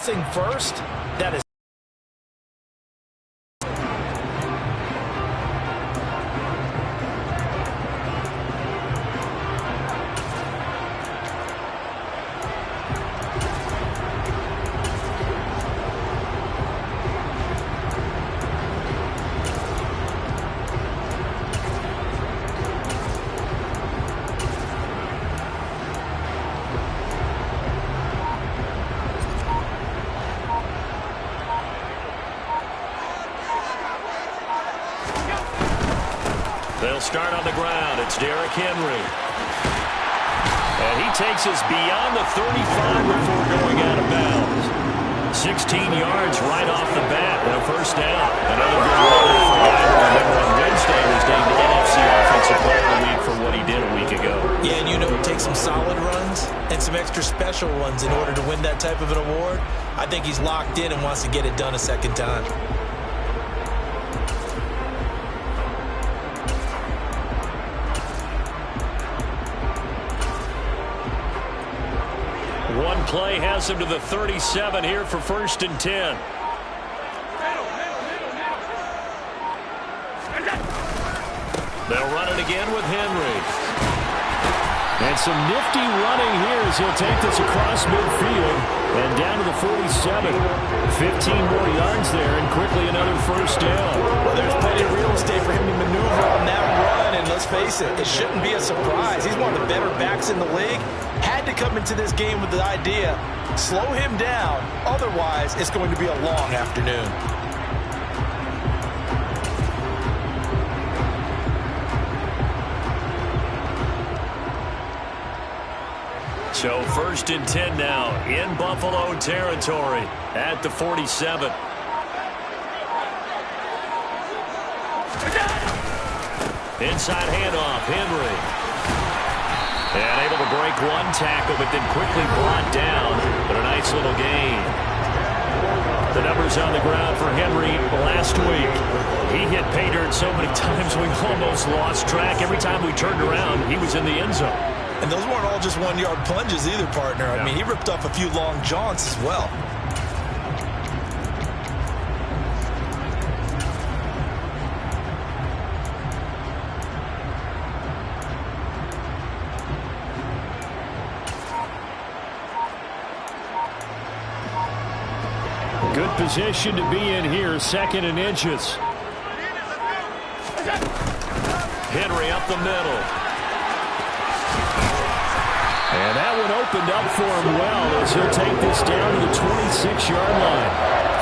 passing first, that is. They'll start on the ground. It's Derrick Henry. And he takes us beyond the 35 before going out of bounds. 16 yards right off the bat and a first down. Another good run for a guy who, remember, on Wednesday was named NFC Offensive Player of the Week for what he did a week ago. Yeah, and you know, it takes some solid runs and some extra special ones in order to win that type of an award. I think he's locked in and wants to get it done a second time. One play has him to the 37 here for 1st and 10. They'll run it again with Henry. And some nifty running here as he'll take this across midfield and down to the 47. 15 more yards there and quickly another first down. Well, there's plenty of real estate for him to maneuver on that run, and let's face it, it shouldn't be a surprise. He's one of the better backs in the league. Had to come into this game with the idea, slow him down, otherwise it's going to be a long afternoon. So 1st and 10 now in Buffalo territory at the 47. Inside handoff, Henry. And able to break one tackle, but then quickly brought down. But a nice little gain. The numbers on the ground for Henry last week. He hit pay dirt so many times we almost lost track. Every time we turned around, he was in the end zone. And those weren't all just one-yard plunges either, partner. I mean, he ripped off a few long jaunts as well. Good position to be in here, 2nd and inches. Henry up the middle. And that one opened up for him well as he'll take this down to the 26-yard line.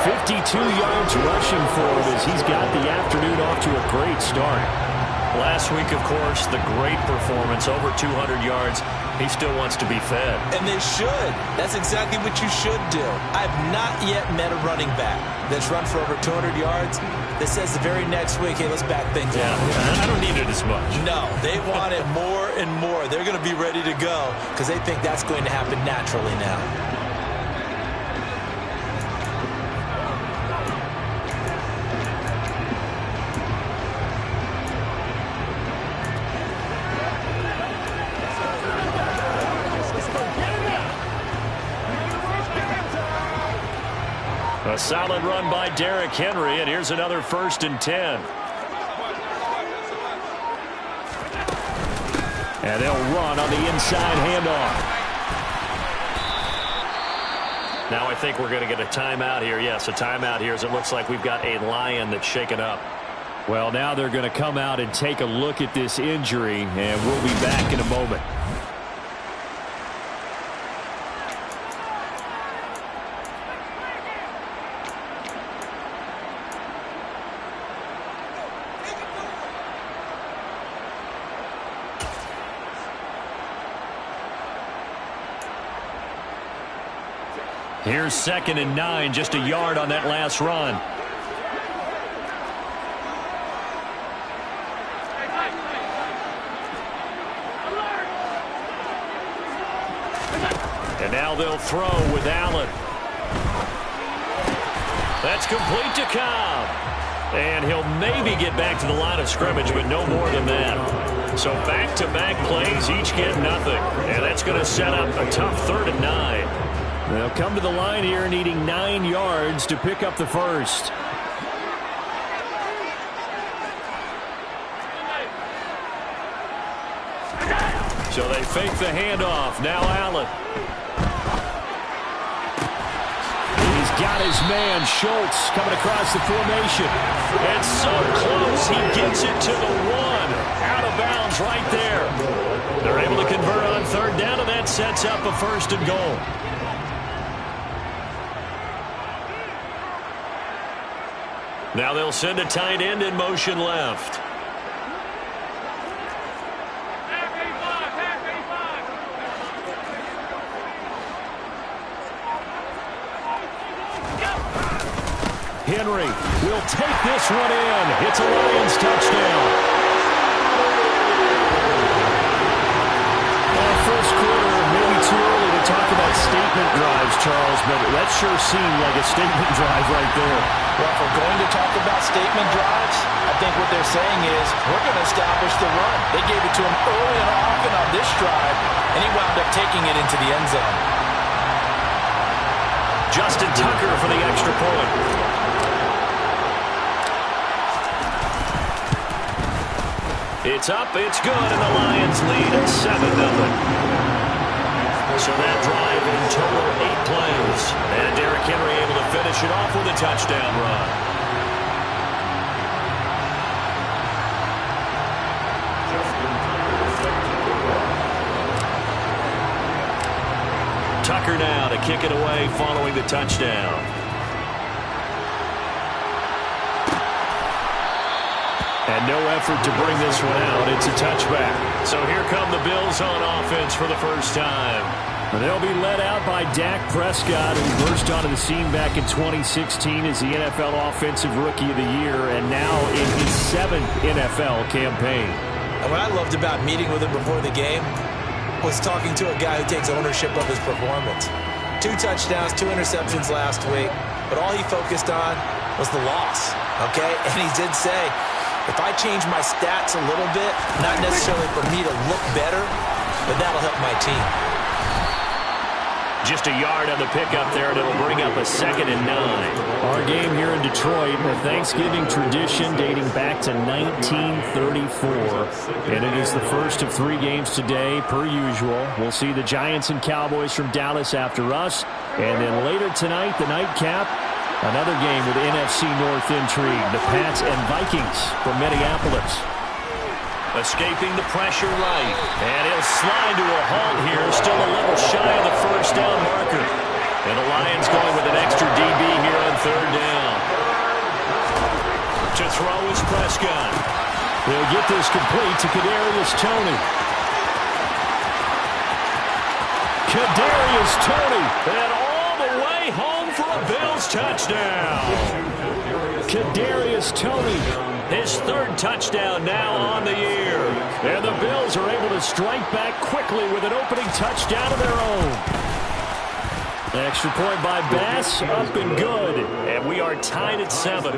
52 yards rushing for him as he's got the afternoon off to a great start. Last week, of course, the great performance, over 200 yards. He still wants to be fed. And they should. That's exactly what you should do. I've not yet met a running back that's run for over 200 yards that says the very next week, hey, let's back things up. I don't need it as much. No, they want it more and more. They're going to be ready to go because they think that's going to happen naturally now. A solid run by Derrick Henry, and here's another 1st and 10. And they'll run on the inside handoff. Now I think we're going to get a timeout here. Yes, a timeout here as it looks like we've got a Lion that's shaken up. Well, now they're going to come out and take a look at this injury, and we'll be back in a moment. Here's 2nd and 9, just a yard on that last run. And now they'll throw with Allen. That's complete to Cobb. And he'll maybe get back to the line of scrimmage, but no more than that. So back-to-back plays, each get nothing. And that's going to set up a tough 3rd and 9. They'll come to the line here needing 9 yards to pick up the first. So they fake the handoff. Now Allen. He's got his man, Schultz, coming across the formation. And so close, he gets it to the 1. Out of bounds right there. They're able to convert on third down, and that sets up a 1st and goal. Now they'll send a tight end in motion left. Henry will take this one in. It's a Lions touchdown. First quarter, maybe too early to talk about statement drives, Charles, but that sure seemed like a statement drive right there. Well, if we're going to talk about statement drives, I think what they're saying is we're going to establish the run. They gave it to him early and often on this drive, and he wound up taking it into the end zone. Justin Tucker for the extra point. It's up, it's good, and the Lions lead at 7-0. So that drive in total 8 plays. And Derrick Henry able to finish it off with a touchdown run. Tucker now to kick it away following the touchdown. And no effort to bring this one out. It's a touchback. So here come the Bills on offense for the first time. They'll be led out by Dak Prescott, who burst onto the scene back in 2016 as the NFL Offensive Rookie of the Year, and now in his 7th NFL campaign. And what I loved about meeting with him before the game was talking to a guy who takes ownership of his performance. 2 touchdowns, 2 interceptions last week, but all he focused on was the loss, okay? And he did say, if I change my stats a little bit, not necessarily for me to look better, but that'll help my team. Just a yard on the pickup there, and it'll bring up a 2nd and 9. Our game here in Detroit, a Thanksgiving tradition dating back to 1934. And it is the first of 3 games today, per usual. We'll see the Giants and Cowboys from Dallas after us. And then later tonight, the nightcap, another game with NFC North intrigue, the Pats and Vikings from Minneapolis. Escaping the pressure right, and he'll slide to a halt here, still a little shy of the first down marker. And the Lions going with an extra DB here on third down. To throw is Prescott. They'll get this complete to Kadarius Toney. Kadarius Toney, and all the way home for a Bills touchdown. Kadarius Toney, his 3rd touchdown now on the year. And the Bills are able to strike back quickly with an opening touchdown of their own. Extra point by Bass, up and good. And we are tied at 7.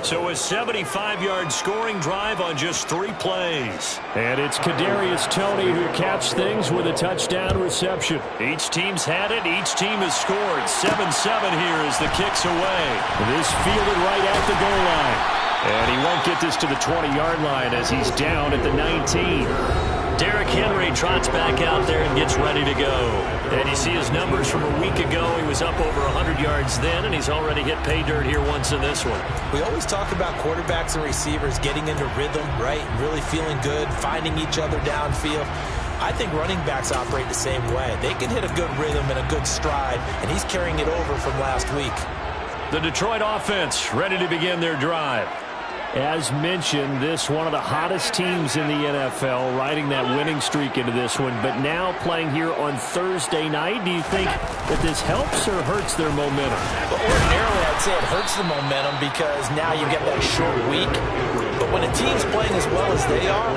So a 75-yard scoring drive on just 3 plays. And it's Kadarius Toney who caps things with a touchdown reception. Each team's had it. Each team has scored. 7-7 here as the kick's away. This fielded right at the goal line. And he won't get this to the 20-yard line as he's down at the 19. Derrick Henry trots back out there and gets ready to go. And you see his numbers from a week ago. He was up over 100 yards then, and he's already hit pay dirt here once in this one. We always talk about quarterbacks and receivers getting into rhythm, right? Really feeling good, finding each other downfield. I think running backs operate the same way. They can hit a good rhythm and a good stride, and he's carrying it over from last week. The Detroit offense ready to begin their drive. As mentioned, this one of the hottest teams in the NFL, riding that winning streak into this one, but now playing here on Thursday night. Do you think that this helps or hurts their momentum? Well, ordinarily, I'd say it hurts the momentum because now you get that short week. But when a team's playing as well as they are,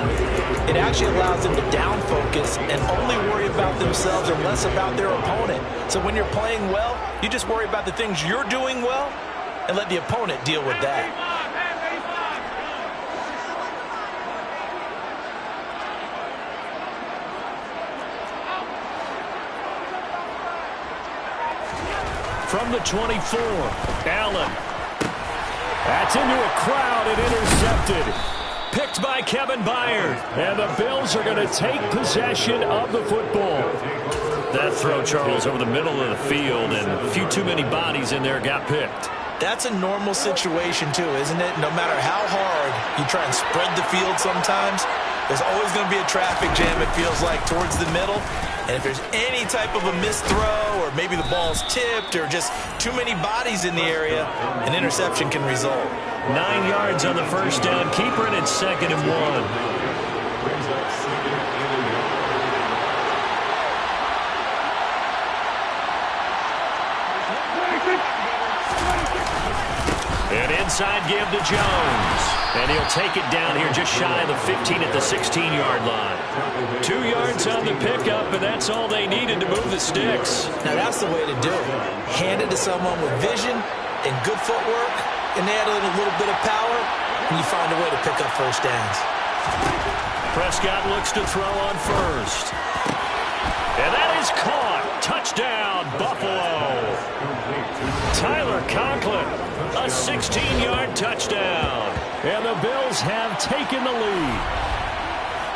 it actually allows them to down focus and only worry about themselves and less about their opponent. So when you're playing well, you just worry about the things you're doing well and let the opponent deal with that. from the 24. Allen. That's into a crowd and intercepted. Picked by Kevin Byard. And the Bills are going to take possession of the football. That throw, Charles, over the middle of the field, and a few too many bodies in there got picked. That's a normal situation, too, isn't it? No matter how hard you try and spread the field sometimes, there's always going to be a traffic jam, it feels like, towards the middle. And if there's any type of a missed throw, or maybe the ball's tipped, or just too many bodies in the area, an interception can result. 9 yards on the first down. Keeper, and it's 2nd and 1. An inside give to Jones. And he'll take it down here just shy of the 15 at the 16-yard line. 2 yards on the pickup, and that's all they needed to move the sticks. Now that's the way to do it. Hand it to someone with vision and good footwork, and add in a little bit of power, and you find a way to pick up first downs. Prescott looks to throw on first. And that is caught. Touchdown, Buffalo. Tyler Conklin, a 16-yard touchdown. And the Bills have taken the lead.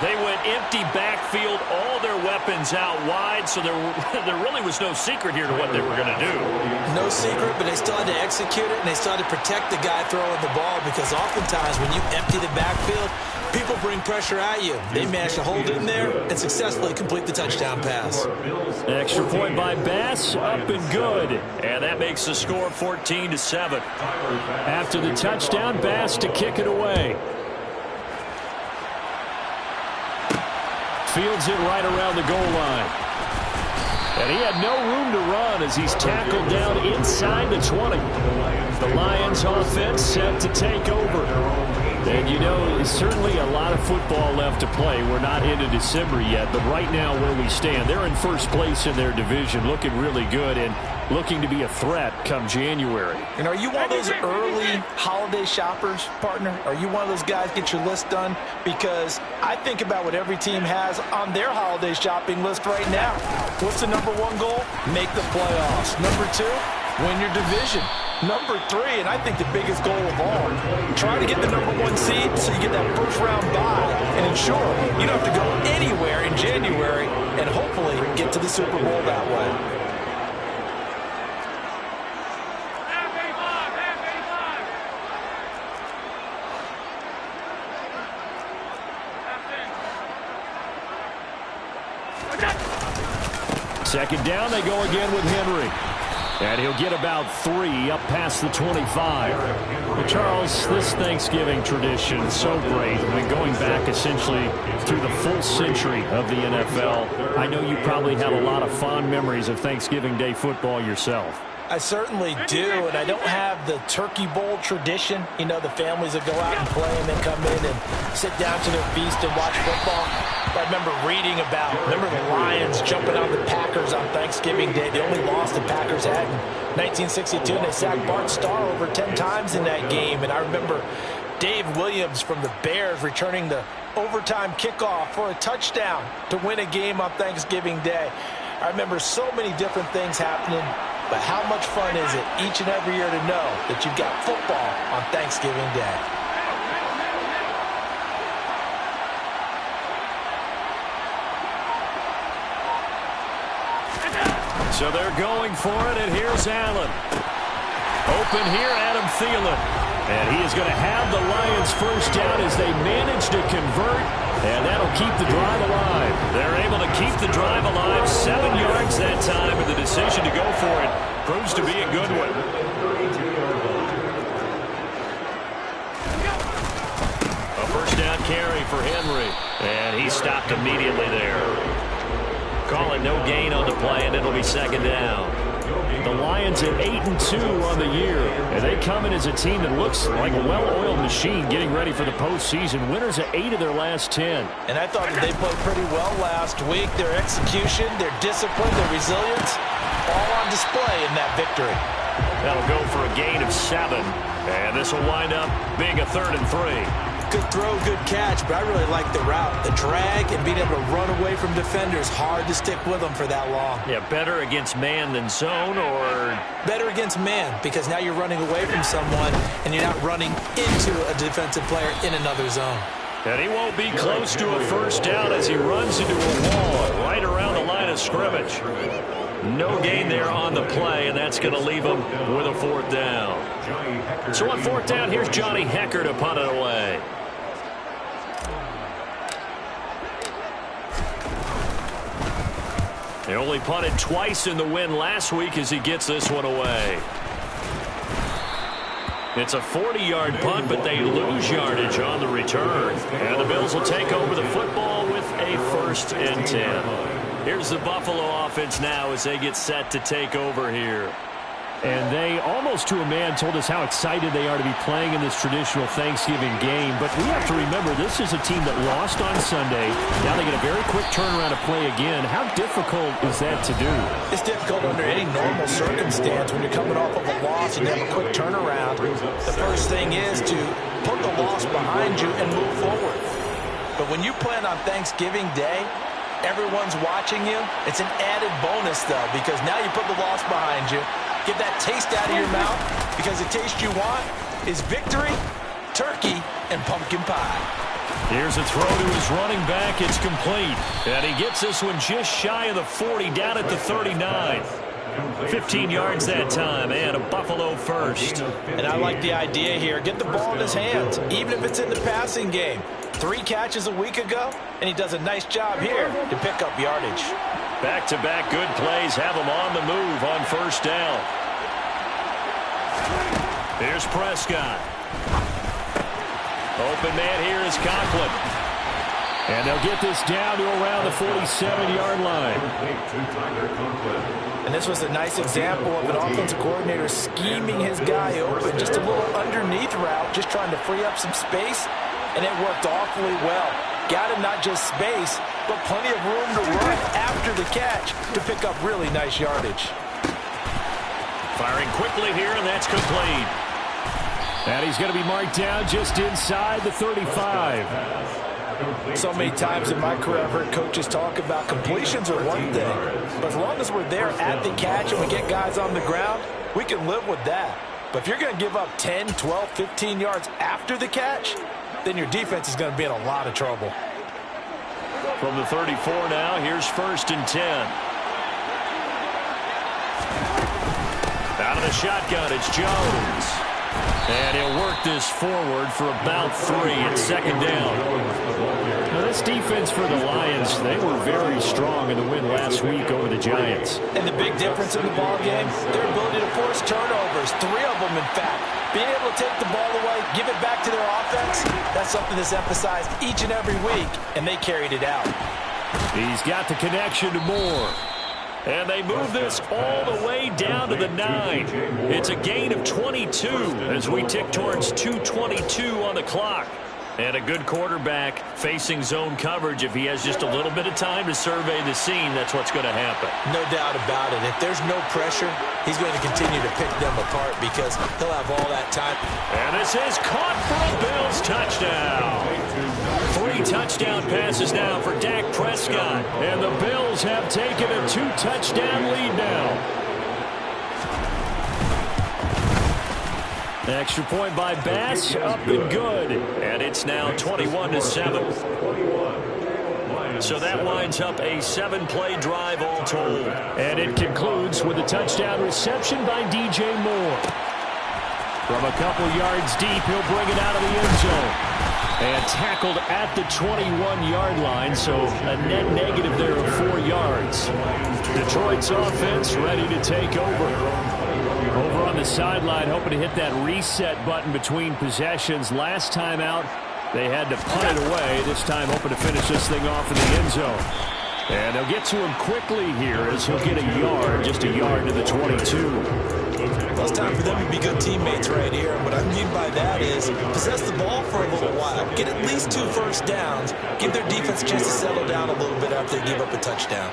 They went empty backfield, all their weapons out wide, so there really was no secret here to what they were going to do. No secret, but they still had to execute it, and they still had to protect the guy throwing the ball, because oftentimes when you empty the backfield, people bring pressure at you. They managed to hold it in there and successfully complete the touchdown pass. Extra point by Bass, up and good. And that makes the score 14-7. After the touchdown, Bass to kick it away. Fields it right around the goal line. And he had no room to run as he's tackled down inside the 20. The Lions offense set to take over. And, you know, certainly a lot of football left to play. We're not into December yet, but right now where we stand, they're in first place in their division, looking really good and looking to be a threat come January. And are you one of those early holiday shoppers, partner? Are you one of those guys get your list done? Because I think about what every team has on their holiday shopping list right now. What's the #1 goal? Make the playoffs. #2, win your division. #3, and I think the biggest goal of all, try to get the #1 seed so you get that first-round bye and ensure you don't have to go anywhere in January and hopefully get to the Super Bowl that way. Second down, they go again with Henry. And he'll get about 3 up past the 25. Well, Charles, this Thanksgiving tradition is so great. I mean, going back essentially through the full century of the NFL, I know you probably have a lot of fond memories of Thanksgiving Day football yourself. I certainly do, and I don't have the Turkey Bowl tradition. You know, the families that go out and play and then come in and sit down to their feast and watch football. But I remember reading about, the Lions jumping on the Packers on Thanksgiving Day. The only loss the Packers had in 1962, and they sacked Bart Starr over 10 times in that game. And I remember Dave Williams from the Bears returning the overtime kickoff for a touchdown to win a game on Thanksgiving Day. I remember so many different things happening, but how much fun is it each and every year to know that you've got football on Thanksgiving Day? So they're going for it, and here's Allen. Open here, Adam Thielen. And he is going to have the Lions first down as they manage to convert, and that'll keep the drive alive. They're able to keep the drive alive, 7 yards that time, and the decision to go for it proves to be a good one. A first down carry for Henry, and he stopped immediately there. Call it no gain on the play, and it'll be second down. The Lions at 8-2 on the year, and they come in as a team that looks like a well-oiled machine getting ready for the postseason. Winners at 8 of their last 10. And I thought that they played pretty well last week. Their execution, their discipline, their resilience, all on display in that victory. That'll go for a gain of 7, and this will wind up being a 3rd and 3. Good throw, good catch, but I really like the route. The drag and being able to run away from defenders, hard to stick with them for that long. Yeah, better against man than zone, or? Better against man, because now you're running away from someone and you're not running into a defensive player in another zone. And he won't be close to a first down as he runs into a wall right around the line of scrimmage. No gain there on the play, and that's going to leave him with a fourth down. So on fourth down, here's Johnny Hecker to punt it away. He only punted twice in the win last week as he gets this one away. It's a 40-yard punt, but they lose yardage on the return. And the Bills will take over the football with a 1st and 10. Here's the Buffalo offense now as they get set to take over here. And they, almost to a man, told us how excited they are to be playing in this traditional Thanksgiving game. But we have to remember, this is a team that lost on Sunday. Now they get a very quick turnaround to play again. How difficult is that to do? It's difficult under any normal circumstance when you're coming off of a loss and you have a quick turnaround. The first thing is to put the loss behind you and move forward. But when you plan on Thanksgiving Day, everyone's watching you. It's an added bonus, though, because now you put the loss behind you. Get that taste out of your mouth, because the taste you want is victory, turkey, and pumpkin pie. Here's a throw to his running back. It's complete. And he gets this one just shy of the 40, down at the 39. 15 yards that time, and a Buffalo first. And I like the idea here. Get the ball in his hands, even if it's in the passing game. 3 catches a week ago, and he does a nice job here to pick up yardage. Back-to-back good plays have him on the move on first down. Here's Prescott. Open man here is Conklin. And they'll get this down to around the 47-yard line. And this was a nice example of an offensive coordinator scheming his guy open. Just a little underneath route, just trying to free up some space, and it worked awfully well. Got him not just space, but plenty of room to run after the catch to pick up really nice yardage. Firing quickly here, and that's complete. And he's going to be marked down just inside the 35. So many times in my career, I've heard coaches talk about completions are one thing, but as long as we're there at the catch and we get guys on the ground, we can live with that. But if you're going to give up 10, 12, 15 yards after the catch, then your defense is going to be in a lot of trouble. From the 34 now, here's 1st and 10. Out of the shotgun, it's Jones. And he'll work this forward for about 3 at 2nd down. Now, this defense for the Lions, they were very strong in the win last week over the Giants. And the big difference in the ball game, their ability to force turnovers, 3 of them, in fact. Being able to take the ball away, give it back to their offense, that's something that's emphasized each and every week, and they carried it out. He's got the connection to Moore. And they move this all the way down to the 9. It's a gain of 22 as we tick towards 2:22 on the clock. And a good quarterback facing zone coverage. If he has just a little bit of time to survey the scene, that's what's going to happen. No doubt about it. If there's no pressure, he's going to continue to pick them apart because he'll have all that time. And this is caught for a Bills touchdown. 3 touchdown passes now for Dak Prescott. And the Bills have taken a 2-touchdown lead now. Extra point by Bass, up and good. And it's now 21-7. So that winds up a 7-play drive all told. And it concludes with a touchdown reception by DJ Moore. From a couple yards deep, he'll bring it out of the end zone. And tackled at the 21-yard line, so a net negative there of 4 yards. Detroit's offense ready to take over. Over on the sideline, hoping to hit that reset button between possessions. Last time out, they had to punt it away. This time, hoping to finish this thing off in the end zone. And they'll get to him quickly here as he'll get a yard, just a yard to the 22. Well, it's time for them to be good teammates right here. What I mean by that is possess the ball for a little while. Get at least 2 first downs. Give their defense a chance to settle down a little bit after they give up a touchdown.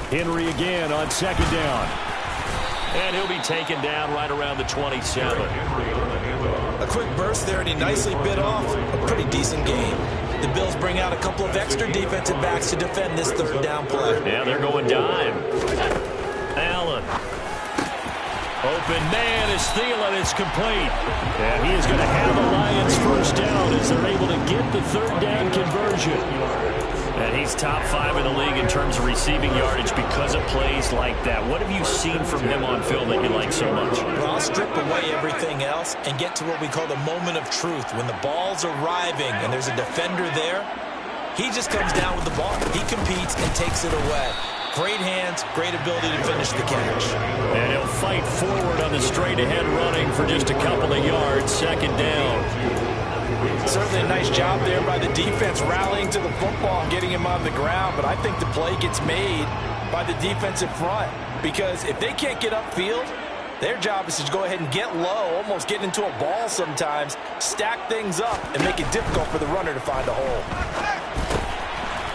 Henry again on 2nd down. And he'll be taken down right around the 27. A quick burst there, and he nicely bit off a pretty decent game. The Bills bring out a couple of extra defensive backs to defend this third down play. Yeah, they're going dime. Allen. Open man is Thielen. It's complete. And he is going to have the Lions first down as they're able to get the third down conversion. And he's top 5 in the league in terms of receiving yardage because of plays like that. What have you seen from him on film that you like so much? Well, I'll strip away everything else and get to what we call the moment of truth. When the ball's arriving and there's a defender there, he just comes down with the ball. He competes and takes it away. Great hands, great ability to finish the catch. And he'll fight forward on the straight-ahead running for just a couple of yards. Second down. Certainly a nice job there by the defense rallying to the football and getting him on the ground, but I think the play gets made by the defensive front because if they can't get upfield, their job is to go ahead and get low, almost get into a ball sometimes, stack things up, and make it difficult for the runner to find a hole.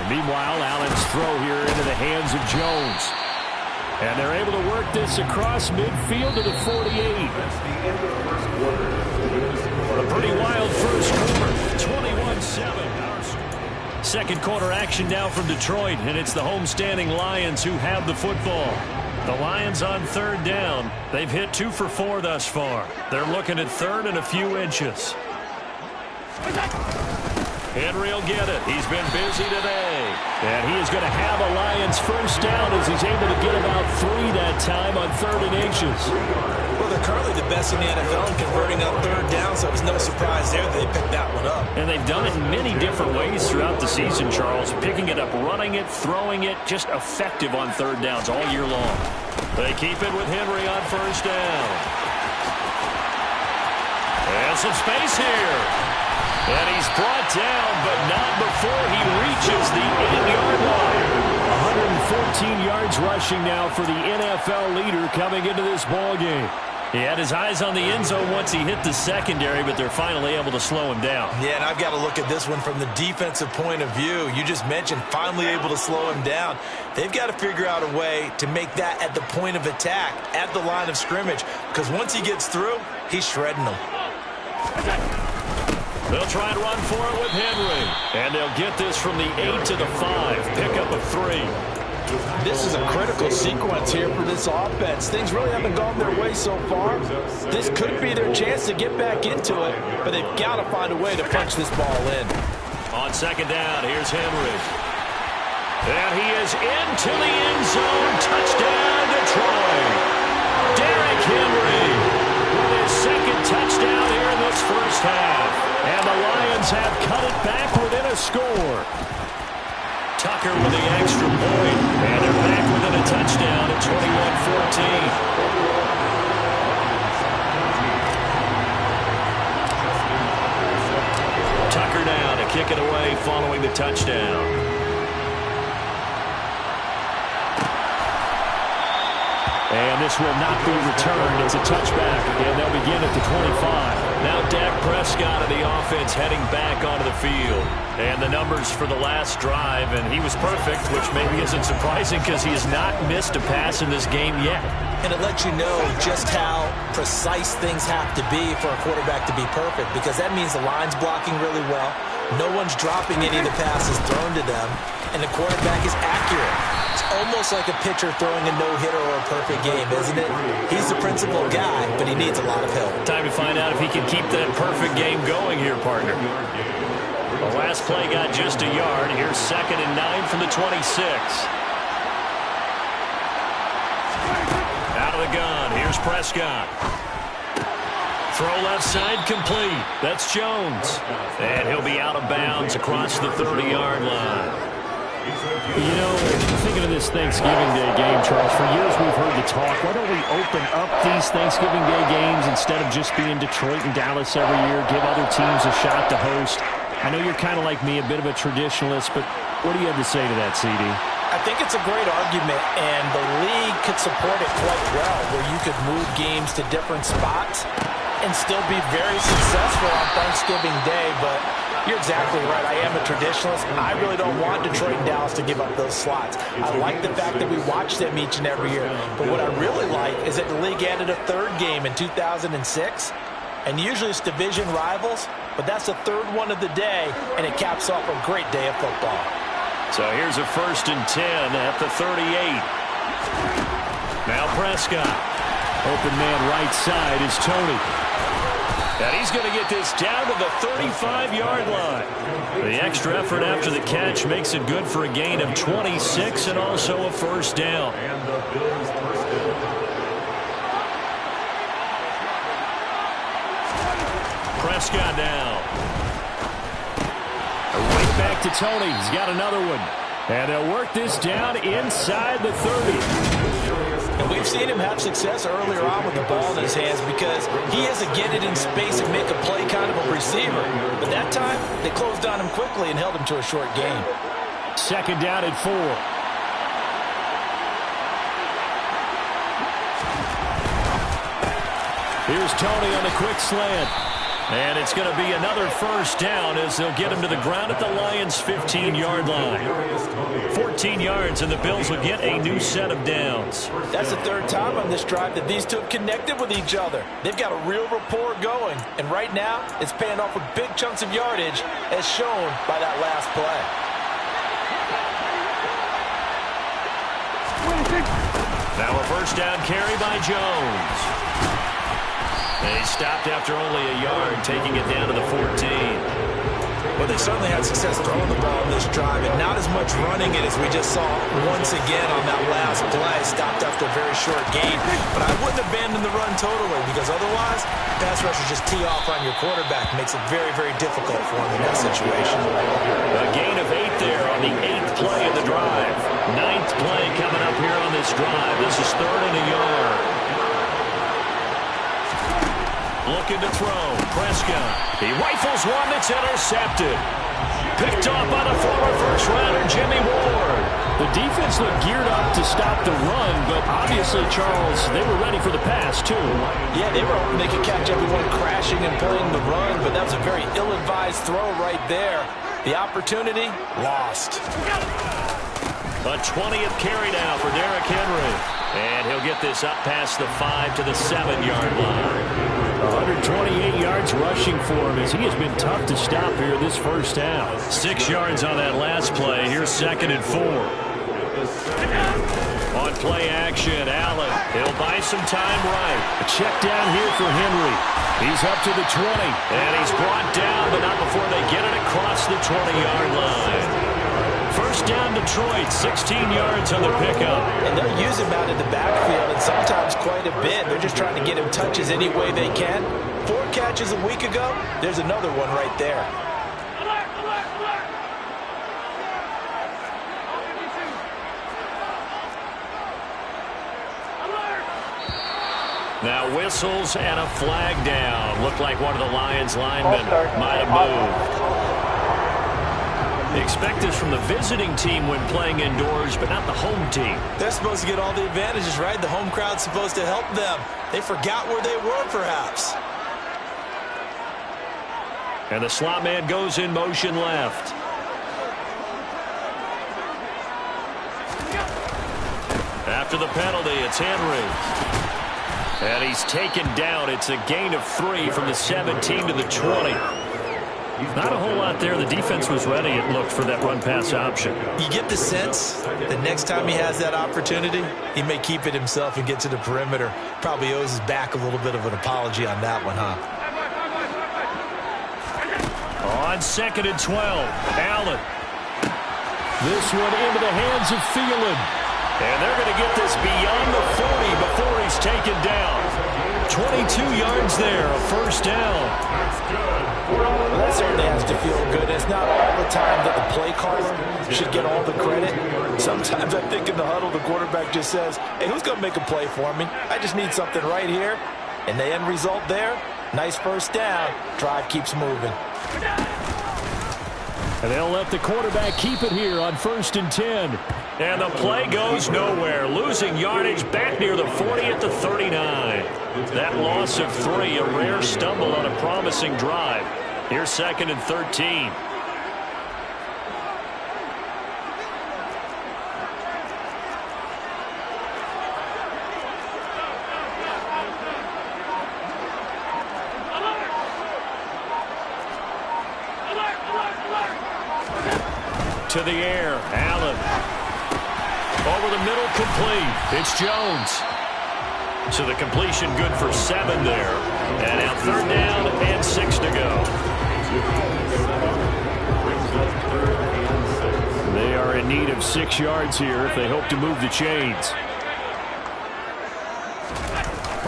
And meanwhile, Allen's throw here into the hands of Jones. And they're able to work this across midfield to the 48. A pretty wild first quarter, 21-7. Second quarter action now from Detroit, and it's the homestanding Lions who have the football. The Lions on third down. They've hit 2 for 4 thus far. They're looking at third and a few inches. Henry will get it. He's been busy today. And he is going to have a Lions first down as he's able to get about 3 that time on third and inches. Well, they're currently the best in the NFL in converting on third down, so it was no surprise there that they picked that one up. And they've done it in many different ways throughout the season, Charles. Picking it up, running it, throwing it, just effective on third downs all year long. They keep it with Henry on first down. And some space here. And he's brought down, but not before he reaches the 8-yard line. 114 yards rushing now for the NFL leader coming into this ball game. He had his eyes on the end zone once he hit the secondary, but they're finally able to slow him down. Yeah, and I've got to look at this one from the defensive point of view. You just mentioned finally able to slow him down. They've got to figure out a way to make that at the point of attack, at the line of scrimmage, because once he gets through, he's shredding them. They'll try and run for it with Henry. And they'll get this from the 8 to the 5. Pick up a 3. This is a critical sequence here for this offense. Things really haven't gone their way so far. This could be their chance to get back into it, but they've got to find a way to punch this ball in. On second down, here's Henry. And he is into the end zone. Touchdown, Detroit. Derrick Henry with his second touchdown here in this first half. And the Lions have cut it back within a score. Tucker with the extra point. And they're back within a touchdown at 21-14. Tucker now to kick it away following the touchdown. And this will not be returned. It's a touchback, and they'll begin at the 25. Now Dak Prescott of the offense heading back onto the field. And the numbers for the last drive, and he was perfect, which maybe isn't surprising because he has not missed a pass in this game yet. And it lets you know just how precise things have to be for a quarterback to be perfect, because that means the line's blocking really well. No one's dropping any of the passes thrown to them, and the quarterback is accurate. It's almost like a pitcher throwing a no-hitter or a perfect game, isn't it? He's the principal guy, but he needs a lot of help. Time to find out if he can keep that perfect game going here, partner. The last play got just a yard. Here's 2nd and 9 from the 26. Out of the gun. Here's Prescott. Throw left side complete. That's Jones. And he'll be out of bounds across the 30-yard line. You know, thinking of this Thanksgiving Day game, Charles, for years we've heard the talk, why don't we open up these Thanksgiving Day games instead of just being Detroit and Dallas every year, give other teams a shot to host? I know you're kind of like me, a bit of a traditionalist, but what do you have to say to that, CD? I think it's a great argument, and the league could support it quite well, where you could move games to different spots and still be very successful on Thanksgiving Day, but You're exactly right. I am a traditionalist. I really don't want Detroit and Dallas to give up those slots. I like the fact that we watch them each and every year. But what I really like is that the league added a third game in 2006. And usually it's division rivals, but that's the third one of the day, and it caps off a great day of football. So here's a 1st and 10 at the 38. Now Prescott. Open man right side is Tony. And he's going to get this down to the 35-yard line. The extra effort after the catch makes it good for a gain of 26 and also a 1st down. Prescott now. Right back to Tony. He's got another one. And they'll work this down inside the 30. And we've seen him have success earlier on with the ball in his hands because he is a get it in space and make a play kind of a receiver. But that time, they closed on him quickly and held him to a short gain. 2nd down at 4. Here's Tony on the quick slant. And it's going to be another 1st down as they'll get him to the ground at the Lions' 15-yard line. 14 yards, and the Bills will get a new set of downs. That's the 3rd time on this drive that these two have connected with each other. They've got a real rapport going, and right now it's paying off with big chunks of yardage as shown by that last play. Now a 1st down carry by Jones. And he stopped after only a yard, taking it down to the 14. Well, they certainly had success throwing the ball in this drive, and not as much running it as we just saw once again on that last play. Stopped after a very short gain. But I wouldn't abandon the run totally, because otherwise, pass rushers just tee off on your quarterback. Makes it very, very difficult for him in that situation. A gain of 8 there on the 8th play of the drive. 9th play coming up here on this drive. This is 3rd and a yard. Looking to throw. Prescott. He rifles one that's intercepted. Picked off by the former first-rounder Jimmy Ward. The defense looked geared up to stop the run, but obviously, Charles, they were ready for the pass, too. Yeah, they were hoping they could catch everyone crashing and playing the run, but that was a very ill-advised throw right there. The opportunity, lost. A 20th carry now for Derrick Henry. And he'll get this up past the 5 to the 7-yard line. 128 yards rushing for him as he has been tough to stop here this 1st half. 6 yards on that last play. Here's 2nd and 4. On play action, Allen. He'll buy some time right. A check down here for Henry. He's up to the 20. And he's brought down, but not before they get it across the 20-yard line. 1st down Detroit, 16 yards on the pickup. And they'll use him out in the backfield, and sometimes quite a bit. They're just trying to get him touches any way they can. 4 catches a week ago, there's another one right there. Now whistles and a flag down. Looked like one of the Lions linemen might have moved. Expect this from the visiting team when playing indoors, but not the home team. They're supposed to get all the advantages, right? The home crowd's supposed to help them. They forgot where they were, perhaps. And the slot man goes in motion left. After the penalty, it's Henry. And he's taken down. It's a gain of 3 from the 17 to the 20. Not a whole lot there. The defense was ready, it looked, for that run-pass option. You get the sense that next time he has that opportunity, he may keep it himself and get to the perimeter. Probably owes his back a little bit of an apology on that one, huh? On 2nd and 12, Allen. This one into the hands of Thielen. And they're going to get this beyond the 40 before he's taken down. 22 yards there, a 1st down. Well, that certainly has to feel good. It's not all the time that the play caller should get all the credit. Sometimes I think in the huddle, the quarterback just says, hey, who's going to make a play for me? I just need something right here. And the end result there, nice 1st down. Drive keeps moving. And they'll let the quarterback keep it here on 1st and 10. And the play goes nowhere. Losing yardage back near the 40 at the 39. That loss of 3, a rare stumble on a promising drive. Here's 2nd and 13. To the air, Allen. Over the middle, complete. It's Jones. So the completion good for 7 there. And now 3rd down and 6 to go. They are in need of 6 yards here if they hope to move the chains.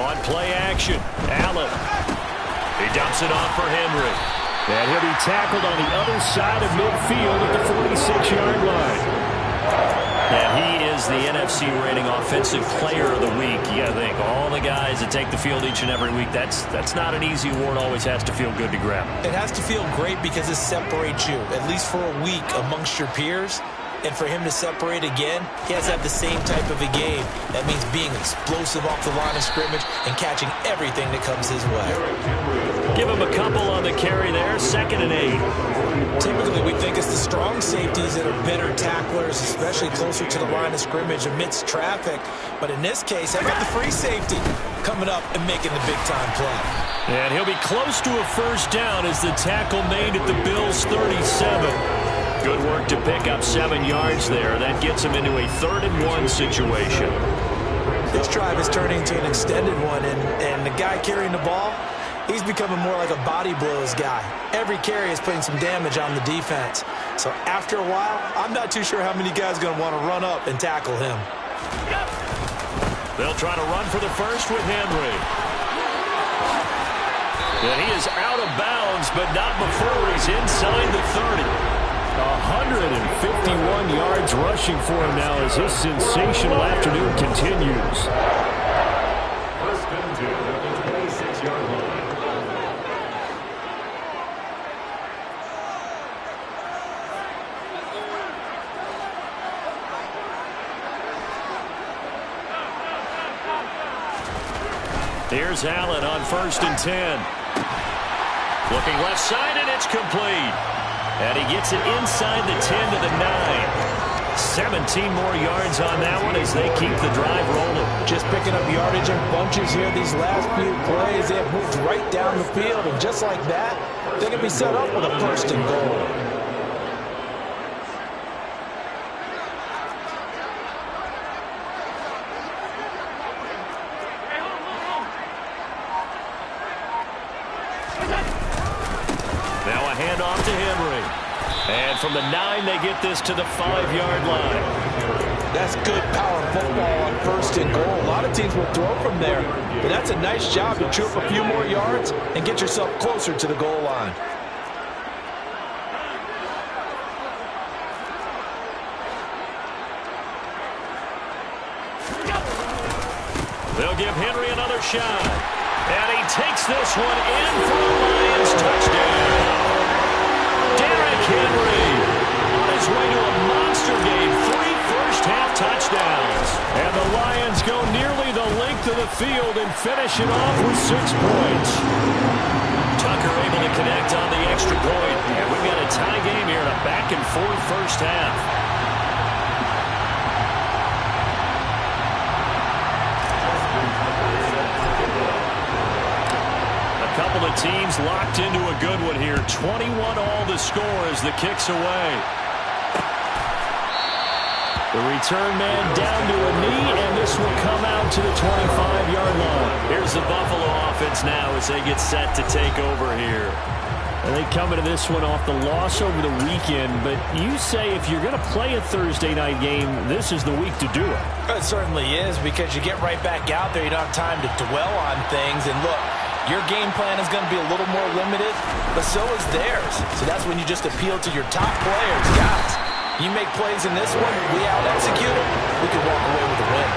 On play action, Allen. He dumps it off for Henry. And he'll be tackled on the other side of midfield at the 46-yard line. And he is the NFC rating offensive player of the week. You got to think, all the guys that take the field each and every week, that's not an easy award. Always has to feel good to grab. It has to feel great because it separates you, at least for a week, amongst your peers. And for him to separate again, he has to have the same type of a game. That means being explosive off the line of scrimmage and catching everything that comes his way. Give him a couple on the carry there, 2nd and 8. Typically, we think it's the strong safeties that are better tacklers, especially closer to the line of scrimmage amidst traffic. But in this case, how about the free safety coming up and making the big-time play? And he'll be close to a 1st down as the tackle made at the Bills' 37. Good work to pick up 7 yards there. That gets him into a 3rd and 1 situation. This drive is turning into an extended one, and the guy carrying the ball, he's becoming more like a body blows guy. Every carry is putting some damage on the defense. So after a while, I'm not too sure how many guys are going to want to run up and tackle him. They'll try to run for the first with Henry. And he is out of bounds, but not before he's inside the 30. 151 yards rushing for him now as his sensational afternoon continues. Here's Allen on 1st and 10. Looking left side, and it's complete. And he gets it inside the 10 to the 9. 17 more yards on that one as they keep the drive rolling. Just picking up yardage in bunches here these last few plays. They have moved right down the field, and just like that, they can be set up with a 1st and goal. Now a handoff to Henry. And from the 9, they get this to the 5-yard line. That's good power football on 1st and goal. A lot of teams will throw from there, but that's a nice job to chew up a few more yards and get yourself closer to the goal line. They'll give Henry another shot. And he takes this one in for a Lions touchdown. Derrick Henry on his way to a monster game. 3 first-half touchdowns. And the Lions go nearly the length of the field and finish it off with 6 points. Tucker able to connect on the extra point. And we've got a tie game here in a back-and-forth first half. Couple of teams locked into a good one here. 21 all the score as the kick's away. The return man down to a knee, and this will come out to the 25-yard line. Here's the Buffalo offense now as they get set to take over here. And they come into this one off the loss over the weekend, but you say if you're going to play a Thursday night game, this is the week to do it. It certainly is, because you get right back out there. You don't have time to dwell on things. And look, your game plan is going to be a little more limited, but so is theirs. So that's when you just appeal to your top players. Guys, you make plays in this one, we out-execute it, we can walk away with a win.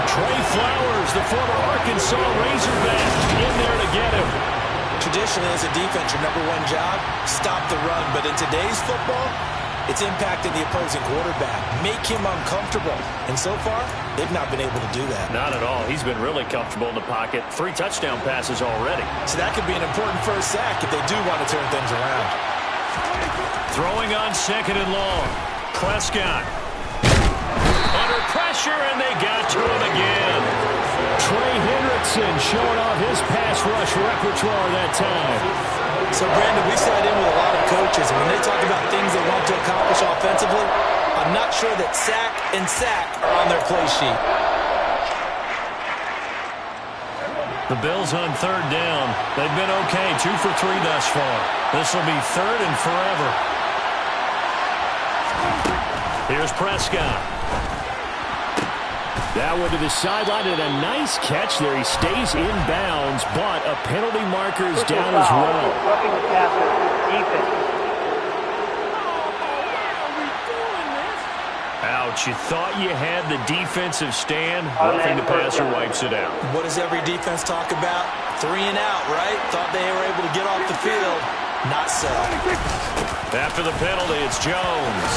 Trey Flowers, the former Arkansas Razorback, in there to get him. Traditionally, as a defense, your #1 job, stop the run. But in today's football, it's impacting the opposing quarterback. Make him uncomfortable. And so far, they've not been able to do that. Not at all. He's been really comfortable in the pocket. 3 touchdown passes already. So that could be an important first sack if they do want to turn things around. Throwing on 2nd and long. Prescott. Under pressure, and they got to him again. Trey Hendrickson showing off his pass rush repertoire that time. So, Brandon, we sat in with a lot of coaches, and when they talk about things they want to accomplish offensively, I'm not sure that sack and sack are on their play sheet. The Bills on 3rd down. They've been okay, 2 for 3 thus far. This will be 3rd and forever. Here's Prescott. That one to the sideline, and a nice catch there. He stays in bounds, but a penalty marker is down as well. Roughing the passer, defense. Ouch, you thought you had the defensive stand. Roughing the passer wipes it out. What does every defense talk about? 3 and out, right? Thought they were able to get off the field. Not so. After the penalty, it's Jones.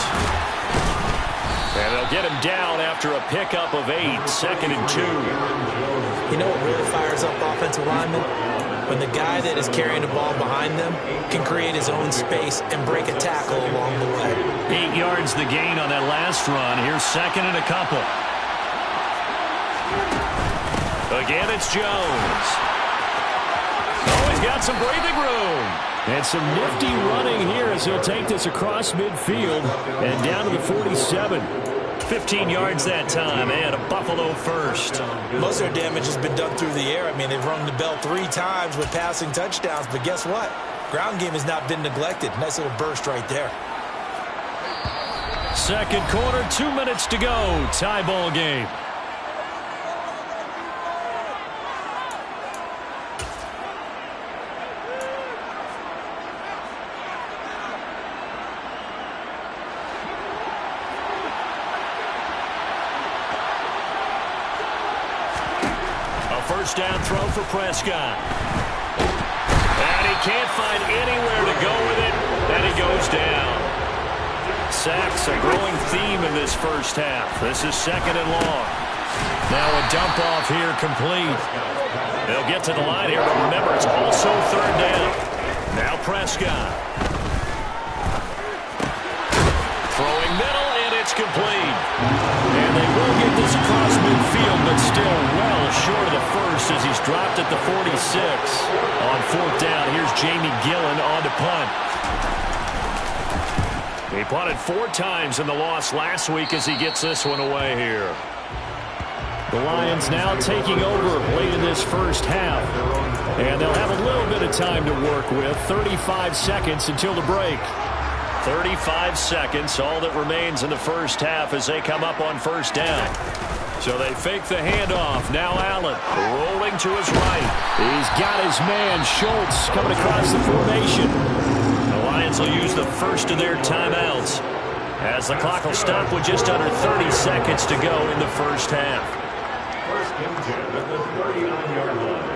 And they'll get him down after a pickup of 8, 2nd and 2. You know what really fires up offensive linemen? When the guy that is carrying the ball behind them can create his own space and break a tackle along the way. 8 yards the gain on that last run. Here's 2nd and a couple. Again, it's Jones. Oh, he's got some breathing room. And some nifty running here as he'll take this across midfield and down to the 47. 15 yards that time, and a Buffalo first. Most of their damage has been done through the air. I mean, they've rung the bell 3 times with passing touchdowns, but guess what? Ground game has not been neglected. Nice little burst right there. 2nd quarter, 2 minutes to go. Tie ball game. First down throw for Prescott. And he can't find anywhere to go with it, and he goes down. Sacks a growing theme in this first half. This is 2nd and long. Now a dump off here complete. They'll get to the line here, but remember, it's also 3rd down. Now Prescott. Throwing middle, and it's complete. And they will get this across midfield, but still well short of the first as he's dropped at the 46. On 4th down, here's Jamie Gillen on to punt. He punted 4 times in the loss last week as he gets this one away here. The Lions now taking over late in this first half. And they'll have a little bit of time to work with. 35 seconds until the break. 35 seconds, all that remains in the first half as they come up on 1st down. So they fake the handoff. Now Allen rolling to his right. He's got his man, Schultz, coming across the formation. The Lions will use the first of their timeouts as the clock will stop with just under 30 seconds to go in the first half. First and 10 at the 39-yard line.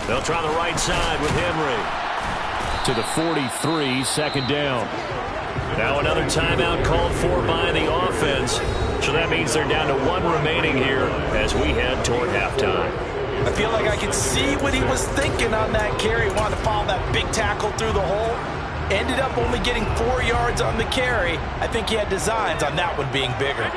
They'll try the right side with Henry. To the 43, 2nd down. Now another timeout called for by the offense. So that means they're down to 1 remaining here as we head toward halftime. I feel like I can see what he was thinking on that carry. Wanted to follow that big tackle through the hole. Ended up only getting 4 yards on the carry. I think he had designs on that one being bigger.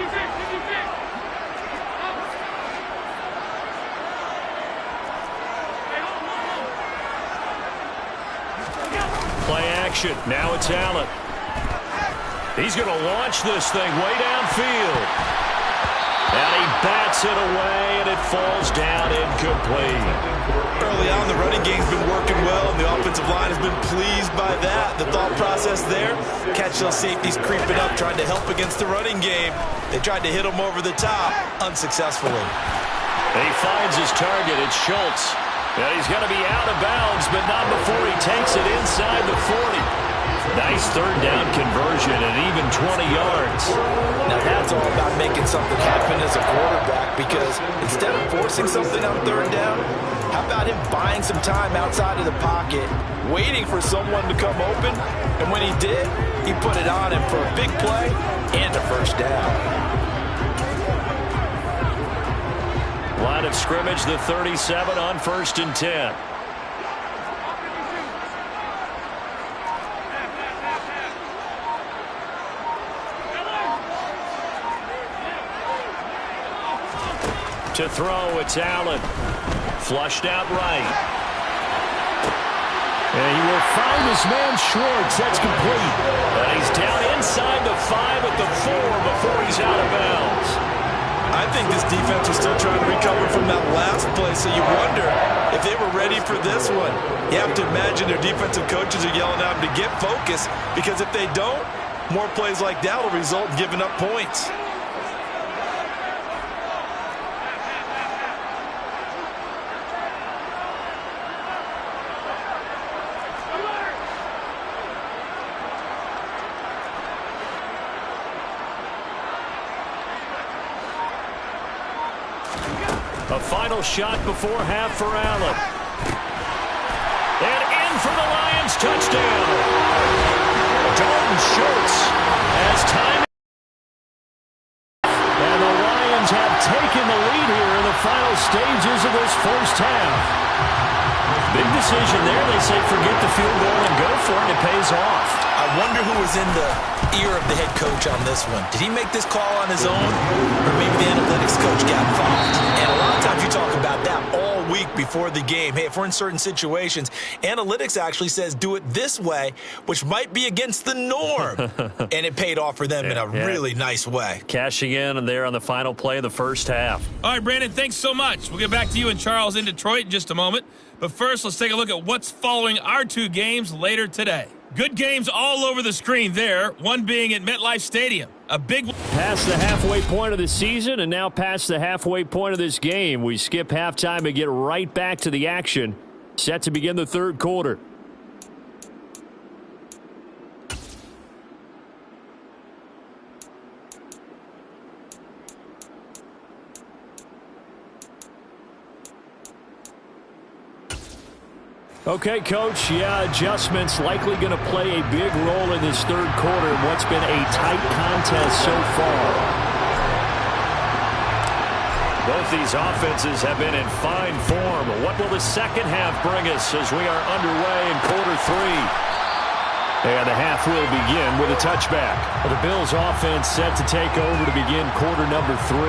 Play action. Now it's Allen. He's going to launch this thing way downfield. And he bats it away, and it falls down incomplete. Early on, the running game's been working well, and the offensive line has been pleased by that. The thought process there, catch those safeties creeping up, trying to help against the running game. They tried to hit him over the top, unsuccessfully. He finds his target. It's Schultz. And he's going to be out of bounds, but not before he takes it inside the 40. Nice third down conversion and even 20 yards. Now that's all about making something happen as a quarterback, because instead of forcing something on third down, how about him buying some time outside of the pocket, waiting for someone to come open, and when he did, he put it on him for a big play and a first down. Line of scrimmage, the 37 on 1st and 10. To throw, it's Allen. Flushed out right. And he will find his man Schwartz. That's complete. And he's down inside the 5 at the 4 before he's out of bounds. I think this defense was still trying to recover from that last play, so you wonder if they were ready for this one. You have to imagine their defensive coaches are yelling at them to get focused, because if they don't, more plays like that will result in giving up points. A final shot before half for Allen. And in for the Lions, touchdown. Dalton Schultz has time. And the Lions have taken the lead here in the final stages of this first half. Big decision there. They say forget the field goal and go for it. It pays off. I wonder who was in the ear of the head coach on this one. Did he make this call on his own, or maybe the analytics coach got involved? And a lot of times you talk about that all week before the game. Hey, if we're in certain situations, analytics actually says do it this way, which might be against the norm. And it paid off for them in a really nice way. Cashing in there on the final play of the first half. All right, Brandon, thanks so much. We'll get back to you and Charles in Detroit in just a moment. But first, let's take a look at what's following our two games later today. Good games all over the screen there, one being at MetLife Stadium. A big one. Past the halfway point of the season and now past the halfway point of this game. We skip halftime and get right back to the action. Set to begin the third quarter. Okay, Coach, adjustments likely going to play a big role in this third quarter in what's been a tight contest so far. Both these offenses have been in fine form. What will the second half bring us as we are underway in quarter three? And the half will begin with a touchback. Well, the Bills offense set to take over to begin quarter number 3.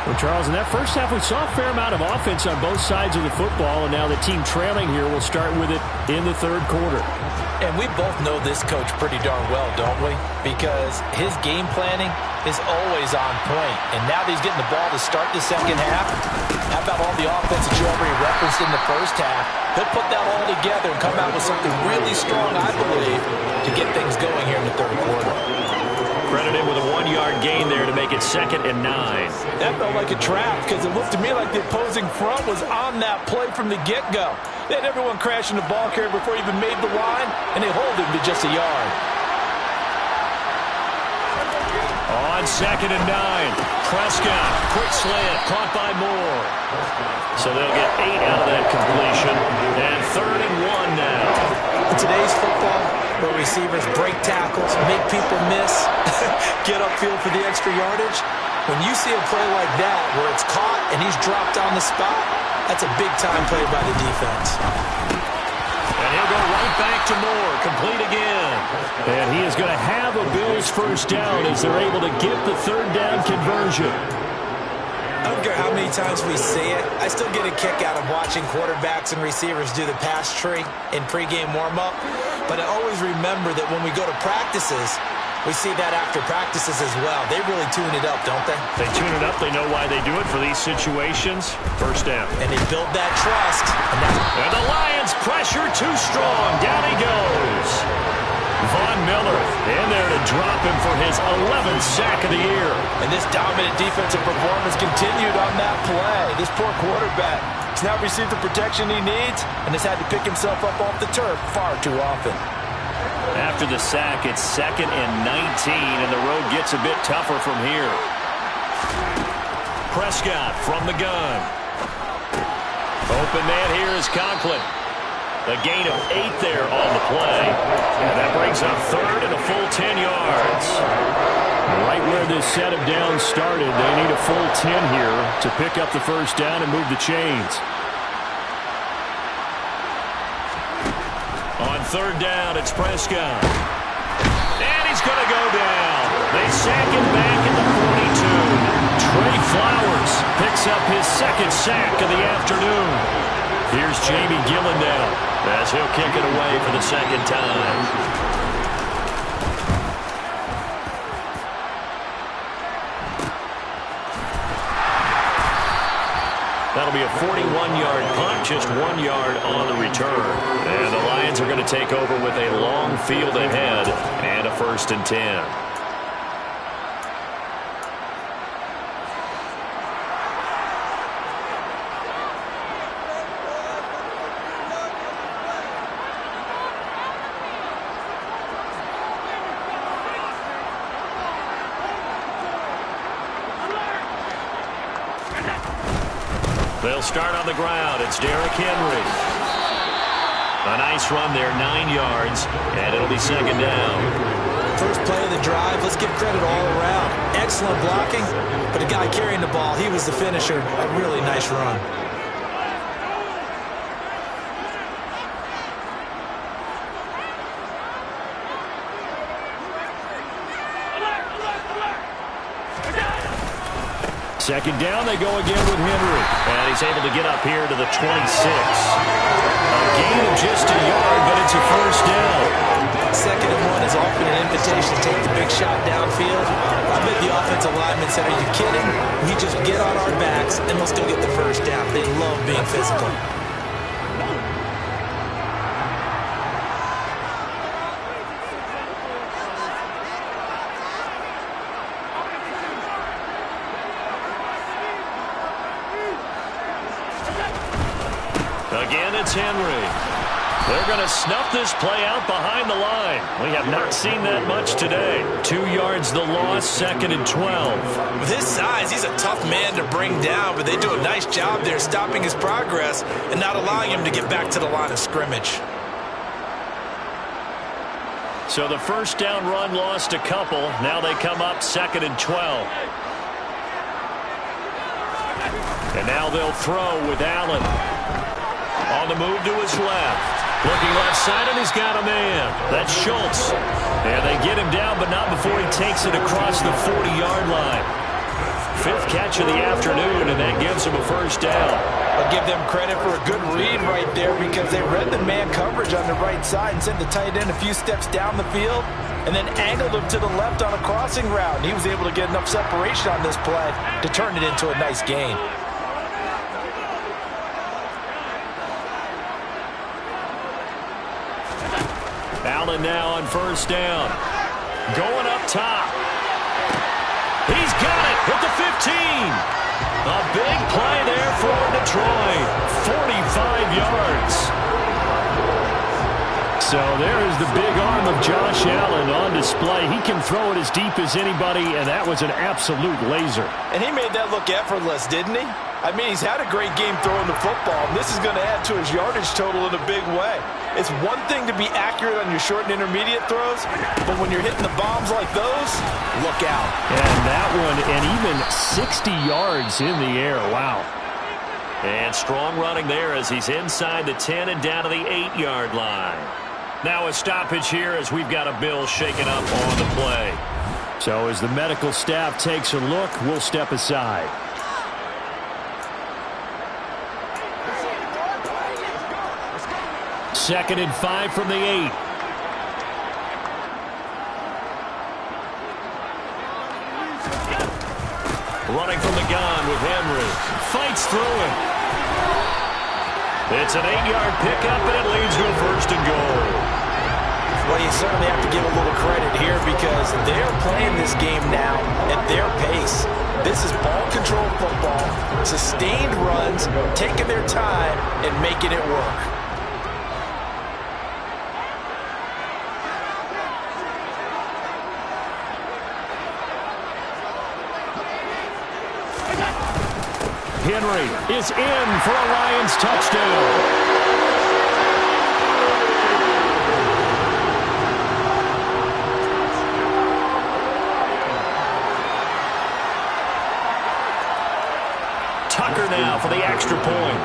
Well, Charles, in that first half, we saw a fair amount of offense on both sides of the football, and now the team trailing here will start with it in the third quarter. And we both know this coach pretty darn well, don't we? Because his game planning is always on point. And now that he's getting the ball to start the second half, how about all the offense that you already referenced in the first half? He'll put that all together and come out with something really strong, I believe, to get things going here in the third quarter. Credited with a 1-yard gain there to make it 2nd and 9. That felt like a trap, because it looked to me like the opposing front was on that play from the get-go. They had everyone crashing the ball carrier before he even made the line, and they hold him to just a yard. On 2nd and 9, Prescott, quick slant, caught by Moore. So they'll get 8 out of that completion, and 3rd and 1 now. In today's football, where receivers break tackles, make people miss, get upfield for the extra yardage, when you see a play like that where it's caught and he's dropped on the spot, that's a big-time play by the defense. And he'll go right back to Moore, complete again. And he is going to have a Bills first down as they're able to get the third down conversion. I don't care how many times we see it, I still get a kick out of watching quarterbacks and receivers do the pass tree in pregame warm-up. But I always remember that when we go to practices, we see that after practices as well. They really tune it up, don't they? They tune it up. They know why they do it for these situations. First down. And they build that trust. And the Lions pressure too strong. Down he goes. Von Miller And there to drop him for his 11th sack of the year. And this dominant defensive performance continued on that play. This poor quarterback has now received the protection he needs and has had to pick himself up off the turf far too often. After the sack, it's 2nd and 19, and the road gets a bit tougher from here. Prescott from the gun. Open man here is Conklin. A gain of 8 there on the play. And that brings up 3rd and a full 10 yards. Right where this set of downs started, they need a full 10 here to pick up the first down and move the chains. On 3rd down, it's Prescott. And he's going to go down. They sack him back at the 42. Trey Flowers picks up his 2nd sack of the afternoon. Here's Jamie Gillen now, as he'll kick it away for the 2nd time. That'll be a 41-yard punt, just 1 yard on the return. And the Lions are going to take over with a long field ahead and a 1st and 10. They'll start on the ground. It's Derrick Henry. A nice run there, 9 yards, and it'll be 2nd down. First play of the drive, let's give credit all around. Excellent blocking, but the guy carrying the ball, he was the finisher. A really nice run. Second down, they go again with Henry. And he's able to get up here to the 26. A gain of just a yard, but it's a first down. 2nd and 1 is often an invitation to take the big shot downfield. I bet the offensive lineman said, are you kidding? We just get on our backs and let's go get the first down. They love being physical. Again, it's Henry. They're going to snuff this play out behind the line. We have not seen that much today. 2 yards the loss, 2nd and 12. With his size, he's a tough man to bring down, but they do a nice job there stopping his progress and not allowing him to get back to the line of scrimmage. So the first down run lost a couple. Now they come up 2nd and 12. And now they'll throw with Allen. On the move to his left. Looking left side, and he's got a man. That's Schultz. And they get him down, but not before he takes it across the 40-yard line. 5th catch of the afternoon, and that gives him a first down. I'll give them credit for a good read right there because they read the man coverage on the right side and sent the tight end a few steps down the field and then angled him to the left on a crossing route. And he was able to get enough separation on this play to turn it into a nice gain. Allen now on first down. Going up top. He's got it at the 15. A big play there for Detroit. 45 yards. So there is the big arm of Josh Allen on display. He can throw it as deep as anybody, and that was an absolute laser. And he made that look effortless, didn't he? I mean, he's had a great game throwing the football, and this is going to add to his yardage total in a big way. It's one thing to be accurate on your short and intermediate throws, but when you're hitting the bombs like those, look out. And that one, and even 60 yards in the air. Wow. And strong running there as he's inside the 10 and down to the 8-yard line. Now a stoppage here as we've got a Bill shaken up on the play. So as the medical staff takes a look, we'll step aside. Second and 5 from the 8. Running from the gun with Henry. Fights through him. It's an 8-yard pickup, and it leads to a first and goal. Well, you certainly have to give a little credit here because they're playing this game now at their pace. This is ball control football, sustained runs, taking their time and making it work. Henry is in for a Lions touchdown. Tucker now for the extra point.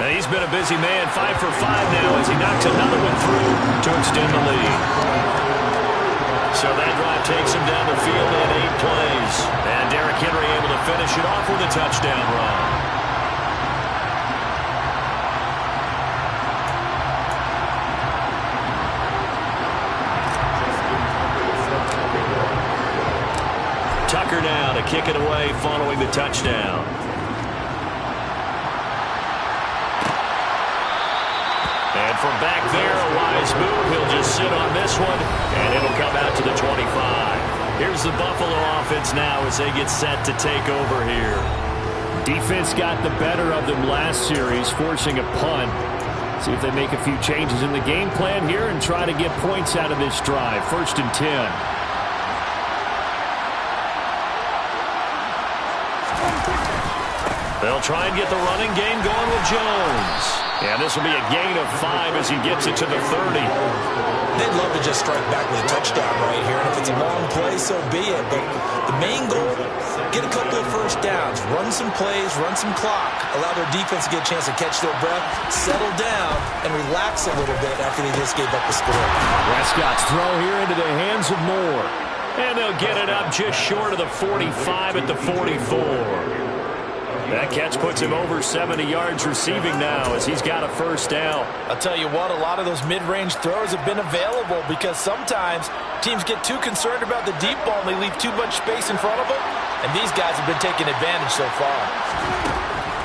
Now he's been a busy man, 5 for 5 now as he knocks another one through to extend the lead. So that drive takes him down the field in 8 plays. And Derrick Henry able to finish it off with a touchdown run. Tucker now to kick it away following the touchdown. And from back there, a wise move. He'll just sit on this one, and it'll come out to the 25. Here's the Buffalo offense now as they get set to take over here. Defense got the better of them last series, forcing a punt. See if they make a few changes in the game plan here and try to get points out of this drive. 1st and 10. They'll try and get the running game going with Jones. And this will be a gain of 5 as he gets it to the 30. They'd love to just strike back with a touchdown right here. And if it's a long play, so be it. But the main goal, get a couple of first downs, run some plays, run some clock, allow their defense to get a chance to catch their breath, settle down, and relax a little bit after they just gave up the score. Prescott's throw here into the hands of Moore. And they'll get it up just short of the 45 at the 44. That catch puts him over 70 yards receiving now as he's got a first down. I'll tell you what, a lot of those mid-range throws have been available because sometimes teams get too concerned about the deep ball and they leave too much space in front of them. And these guys have been taking advantage so far.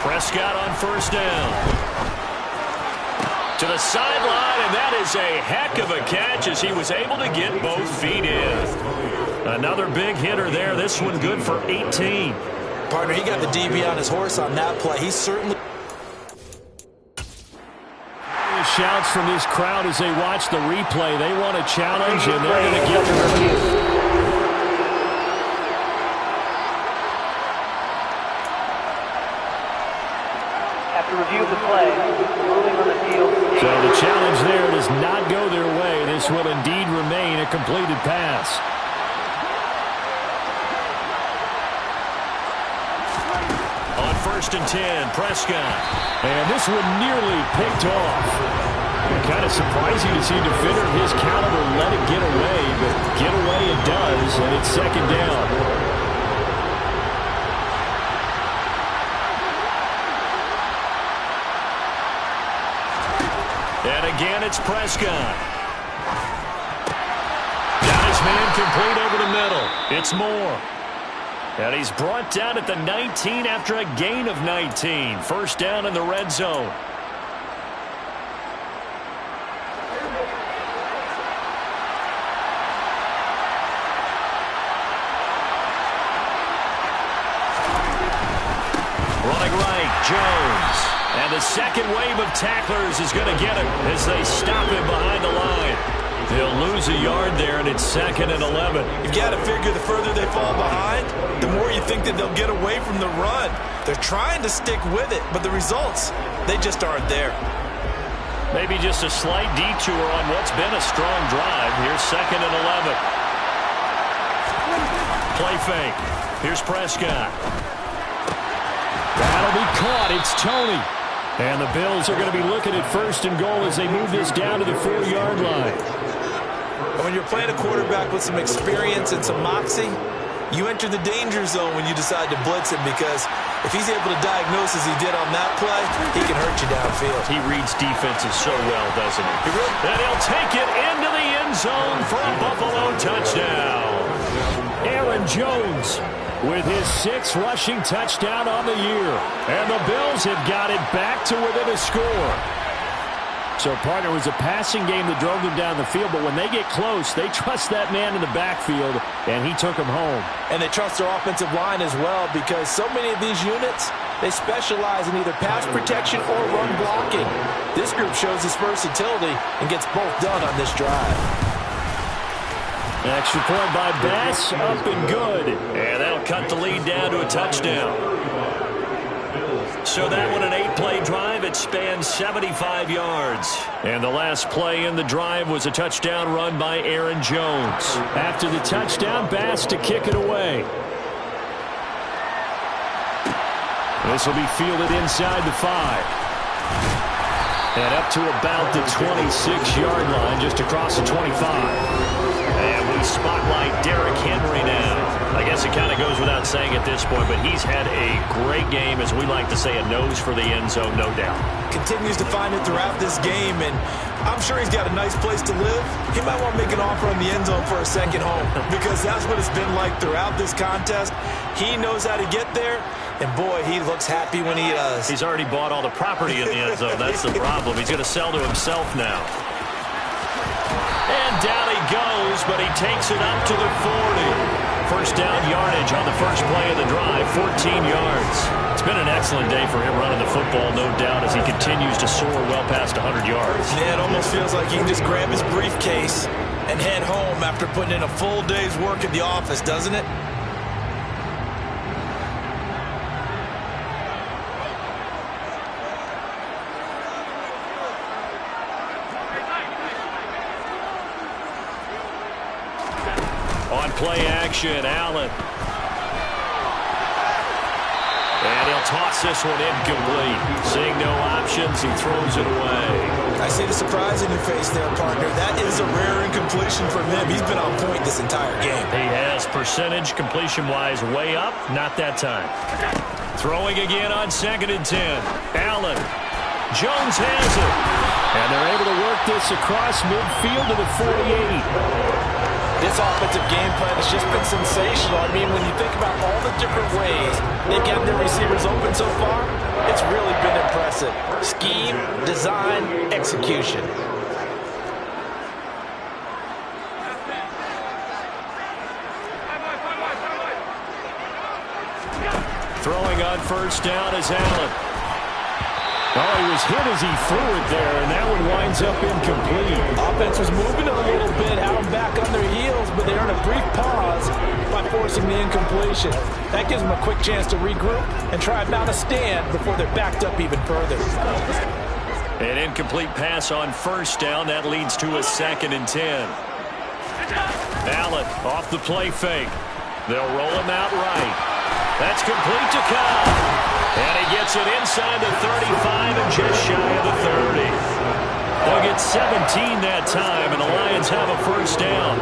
Prescott on first down. To the sideline, and that is a heck of a catch as he was able to get both feet in. Another big hitter there. This one good for 18. Partner, he got the DB on his horse on that play. He's certainly... Shouts from this crowd as they watch the replay. They want a challenge, and they're going to get the review. After review of the play, ruling on the field. So the challenge there does not go their way. This will indeed remain a completed pass. On 1st and 10, Prescott. And this one nearly picked off. Kind of surprising to see a defender of his caliber let it get away, but get away it does, and it's 2nd down. And again, it's Prescott. Got his man complete over the middle. It's Moore. And he's brought down at the 19 after a gain of 19. First down in the red zone. Running right, Jones. And the second wave of tacklers is going to get him as they stop him behind the line. They'll lose a yard there, and it's 2nd and 11. You've got to figure the further they fall behind, the more you think that they'll get away from the run. They're trying to stick with it, but the results, they just aren't there. Maybe just a slight detour on what's been a strong drive. Here's 2nd and 11. Play fake. Here's Prescott. That'll be caught. It's Tony. And the Bills are going to be looking at 1st and goal as they move this down to the 4-yard line. When you're playing a quarterback with some experience and some moxie, you enter the danger zone when you decide to blitz him because if he's able to diagnose as he did on that play, he can hurt you downfield. He reads defenses so well, doesn't he? And he'll take it into the end zone for a Buffalo touchdown. Aaron Aaron Jones with his 6th rushing touchdown on the year. And the Bills have got it back to within a score. So, partner, it was a passing game that drove them down the field, but when they get close, they trust that man in the backfield, and he took them home. And they trust their offensive line as well, because so many of these units, they specialize in either pass protection or run blocking. This group shows its versatility and gets both done on this drive. An extra point by Bass, up and good. And that'll cut the lead down to a touchdown. So that one, an 8-play drive. It spans 75 yards. And the last play in the drive was a touchdown run by Aaron Jones. After the touchdown, Bass to kick it away. This will be fielded inside the 5. And up to about the 26-yard line, just across the 25. And we spotlight Derrick Henry now. I guess it kind of goes without saying at this point, but he's had a great game, as we like to say, a nose for the end zone, no doubt. Continues to find it throughout this game, and I'm sure he's got a nice place to live. He might want to make an offer on the end zone for a second home, because that's what it's been like throughout this contest. He knows how to get there, and boy, he looks happy when he does. He's already bought all the property in the end zone. That's the problem. He's going to sell to himself now. And down he goes, but he takes it up to the 40. First down yardage on the first play of the drive, 14 yards. It's been an excellent day for him running the football, no doubt, as he continues to soar well past 100 yards. Yeah, it almost feels like he can just grab his briefcase and head home after putting in a full day's work at the office, doesn't it? Play action, Allen. And he'll toss this one incomplete. Seeing no options, he throws it away. I see the surprise in your face there, partner. That is a rare incompletion from him. He's been on point this entire game. He has percentage completion-wise way up. Not that time. Throwing again on 2nd and 10. Allen. Jones has it. And they're able to work this across midfield to the 48. This offensive game plan has just been sensational. I mean, when you think about all the different ways they get their receivers open so far, it's really been impressive. Scheme, design, execution. Throwing on first down is Allen. Oh, he was hit as he threw it there, and that one winds up incomplete. Offense was moving a little bit, had them back on their heels, but they earned a brief pause by forcing the incompletion. That gives them a quick chance to regroup and try and mount a stand before they're backed up even further. An incomplete pass on first down. That leads to a 2nd and 10. Allen off the play fake. They'll roll him out right. That's complete to Cobb. And he gets it inside the 35 and just shy of the 30. They'll get 17 that time, and the Lions have a first down.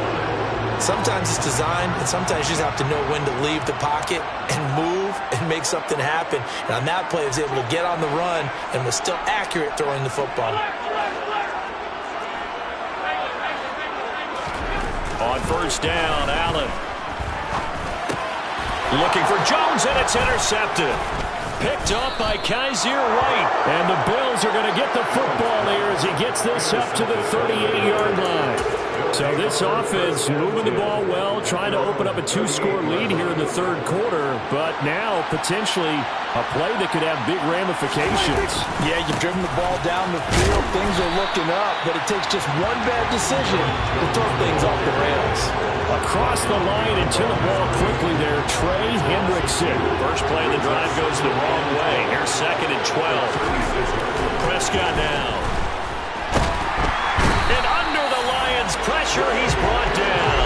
Sometimes it's designed, and sometimes you just have to know when to leave the pocket and move and make something happen. And on that play, he was able to get on the run and was still accurate throwing the football. On first down, Allen. Looking for Jones, and it's intercepted. Picked up by Kaiser White. And the Bills are going to get the football here as he gets this up to the 38-yard line. So this offense moving the ball well, trying to open up a 2-score lead here in the third quarter, but now potentially a play that could have big ramifications. Yeah, you've driven the ball down the field. Things are looking up, but it takes just one bad decision to throw things off the rails. Across the line and to the ball quickly there, Trey Hendrickson. First play of the drive goes the wrong way. Here's 2nd and 12. Prescott now. And under the Lions' pressure, he's brought down.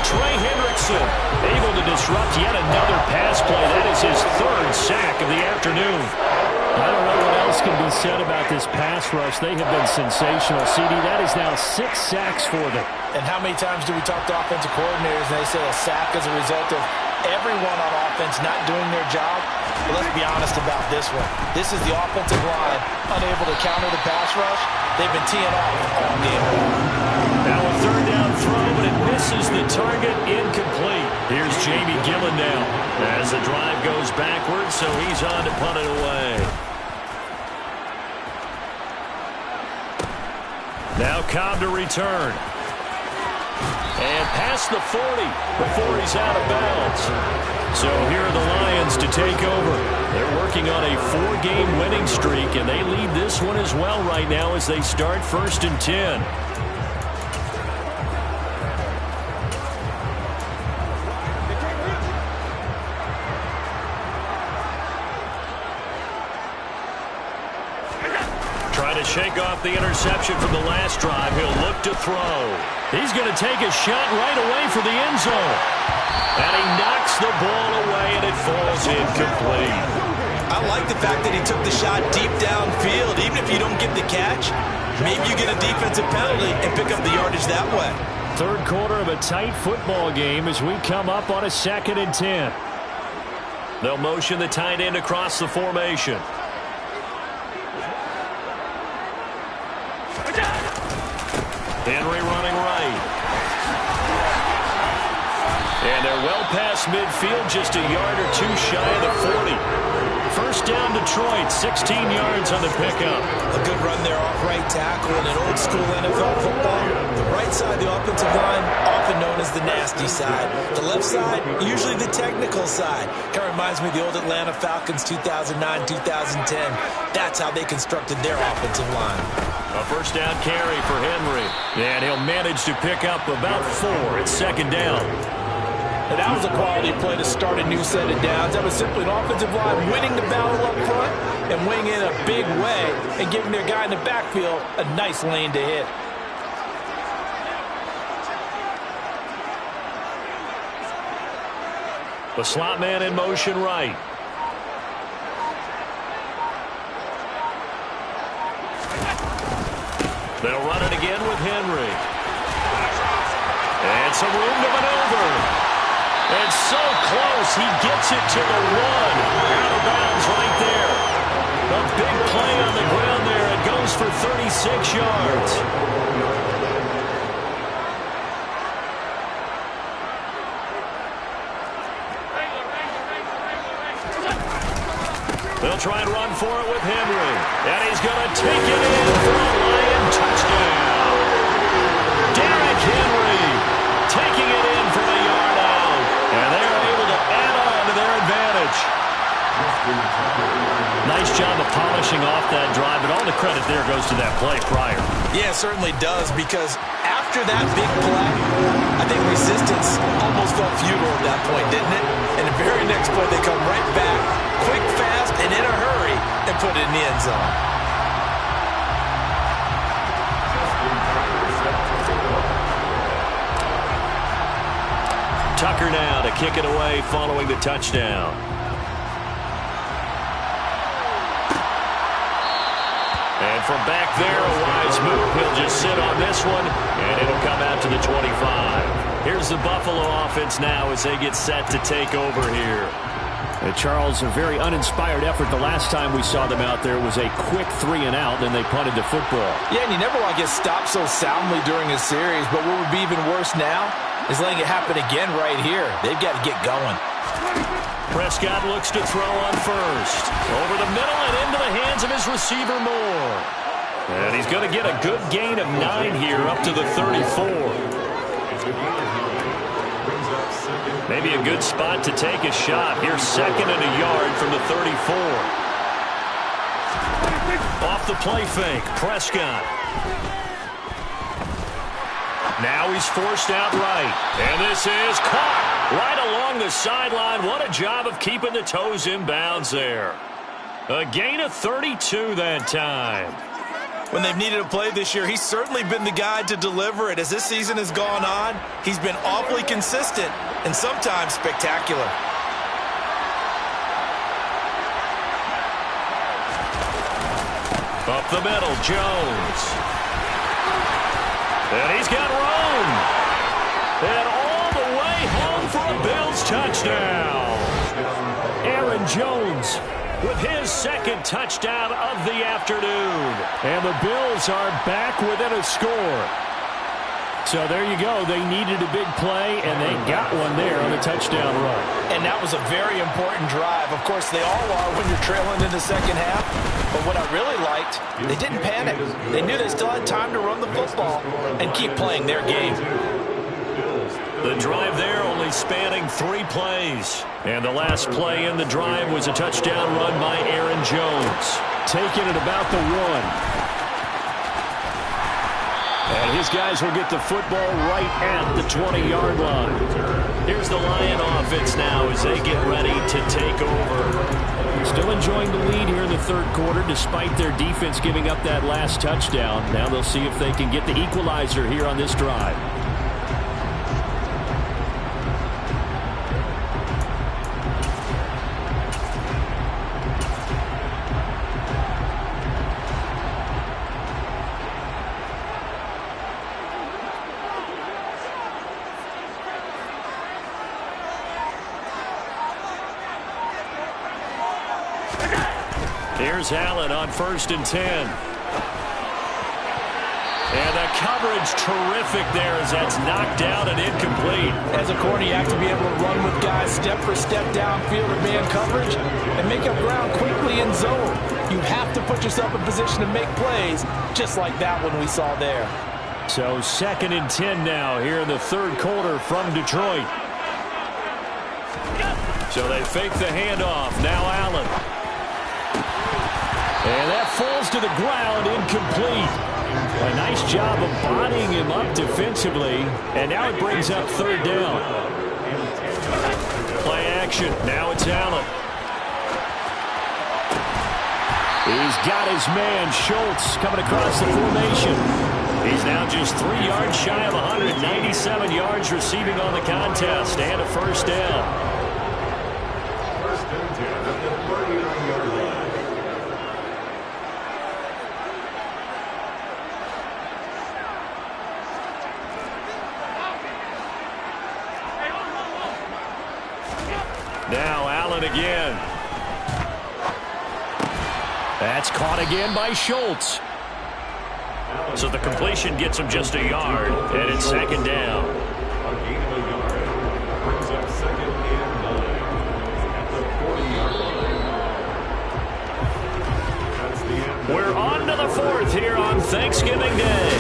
Trey Hendrickson able to disrupt yet another pass play. That is his 3rd sack of the afternoon. I don't know what else can be said about this pass rush. They have been sensational. CD, that is now 6 sacks for them. And how many times do we talk to offensive coordinators and they say a sack as a result of everyone on offense not doing their job? But let's be honest about this one. This is the offensive line unable to counter the pass rush. They've been teeing off all game long. Now a third down throw, but it misses the target, incomplete. Here's Jamie Gillen now as the drive goes backwards, so he's on to punt it away. Now Cobb to return. And past the 40 before he's out of bounds. So here are the Lions to take over. They're working on a 4-game winning streak, and they lead this one as well right now as they start 1st and 10. Trying to shake off the interception from the last drive. He'll look to throw. He's going to take a shot right away for the end zone. And he knocks the ball away, and it falls incomplete. I like the fact that he took the shot deep downfield. Even if you don't get the catch, maybe you get a defensive penalty and pick up the yardage that way. Third quarter of a tight football game as we come up on a 2nd and 10. They'll motion the tight end across the formation. Henry running right. And they're well past midfield, just a yard or two shy of the 40. First down Detroit, 16 yards on the pickup. A good run there off right tackle in an old school NFL football. The right side, the offensive line, often known as the nasty side. The left side, usually the technical side. Kind of reminds me of the old Atlanta Falcons 2009-2010. That's how they constructed their offensive line. A first down carry for Henry. And he'll manage to pick up about 4 at 2nd down. And that was a quality play to start a new set of downs. That was simply an offensive line winning the battle up front and winning in a big way and giving their guy in the backfield a nice lane to hit. The slot man in motion right. They'll run it again with Henry. And some room to maneuver. And so close, he gets it to the 1. Out of bounds right there. A big play on the ground there. It goes for 36 yards. They'll try and run for it with Henry. And he's going to take it in for a Lion touchdown. Derrick Henry taking it in from a yard out. And they are able to add on to their advantage. Nice job of polishing off that drive, but all the credit there goes to that play prior. Yeah, it certainly does, because after that big play, I think resistance almost felt futile at that point, didn't it? And the very next play, they come right back, quick, fast, and in a hurry, and put it in the end zone. Tucker now to kick it away following the touchdown. And from back there, a wise move. He'll just sit on this one, and it'll come out to the 25. Here's the Buffalo offense now as they get set to take over here. Charles, a very uninspired effort. The last time we saw them out there was a quick 3-and-out, then they punted the football. Yeah, and you never want to get stopped so soundly during a series, but what would be even worse now is letting it happen again right here. They've got to get going. Prescott looks to throw on first. Over the middle and into the hands of his receiver Moore. And he's going to get a good gain of 9 here up to the 34. Maybe a good spot to take a shot. Here's 2nd and a yard from the 34. Off the play fake, Prescott. Now he's forced out right. And this is caught right along the sideline. What a job of keeping the toes in bounds there. A gain of 32 that time. When they've needed a play this year, he's certainly been the guy to deliver it. As this season has gone on, he's been awfully consistent and sometimes spectacular. Up the middle, Jones. And he's got room. And all the way home for a Bills touchdown. Aaron Jones with his second touchdown of the afternoon. And the Bills are back within a score. So there you go. They needed a big play, and they got one there on the touchdown run. And that was a very important drive. Of course, they all are when you're trailing in the second half. But what I really liked, they didn't panic. They knew they still had time to run the football and keep playing their game. The drive there only spanning 3 plays. And the last play in the drive was a touchdown run by Aaron Jones. Taking it about the 1. And his guys will get the football right at the 20-yard line. Here's the Lion offense now as they get ready to take over. Still enjoying the lead here in the third quarter despite their defense giving up that last touchdown. Now they'll see if they can get the equalizer here on this drive. Here's Allen on 1st and 10. And the coverage terrific there as that's knocked down and incomplete. As a corner, you have to be able to run with guys step for step downfield in man coverage and make up ground quickly in zone. You have to put yourself in position to make plays just like that one we saw there. So 2nd and 10 now here in the third quarter from Detroit. So they fake the handoff. Now Allen. And that falls to the ground, incomplete. A nice job of bodying him up defensively. And now it brings up 3rd down. Play action. Now it's Allen. He's got his man, Schultz, coming across the formation. He's now just 3 yards shy of 197 yards receiving on the contest and a 1st down. 1st and 10 at the 39-yard line. Now Allen again. That's caught again by Schultz. So the completion gets him just a yard, and it's 2nd down. A gain of a yard brings up 2nd and 9 at the 40-yard line. We're on to the 4th here on Thanksgiving Day.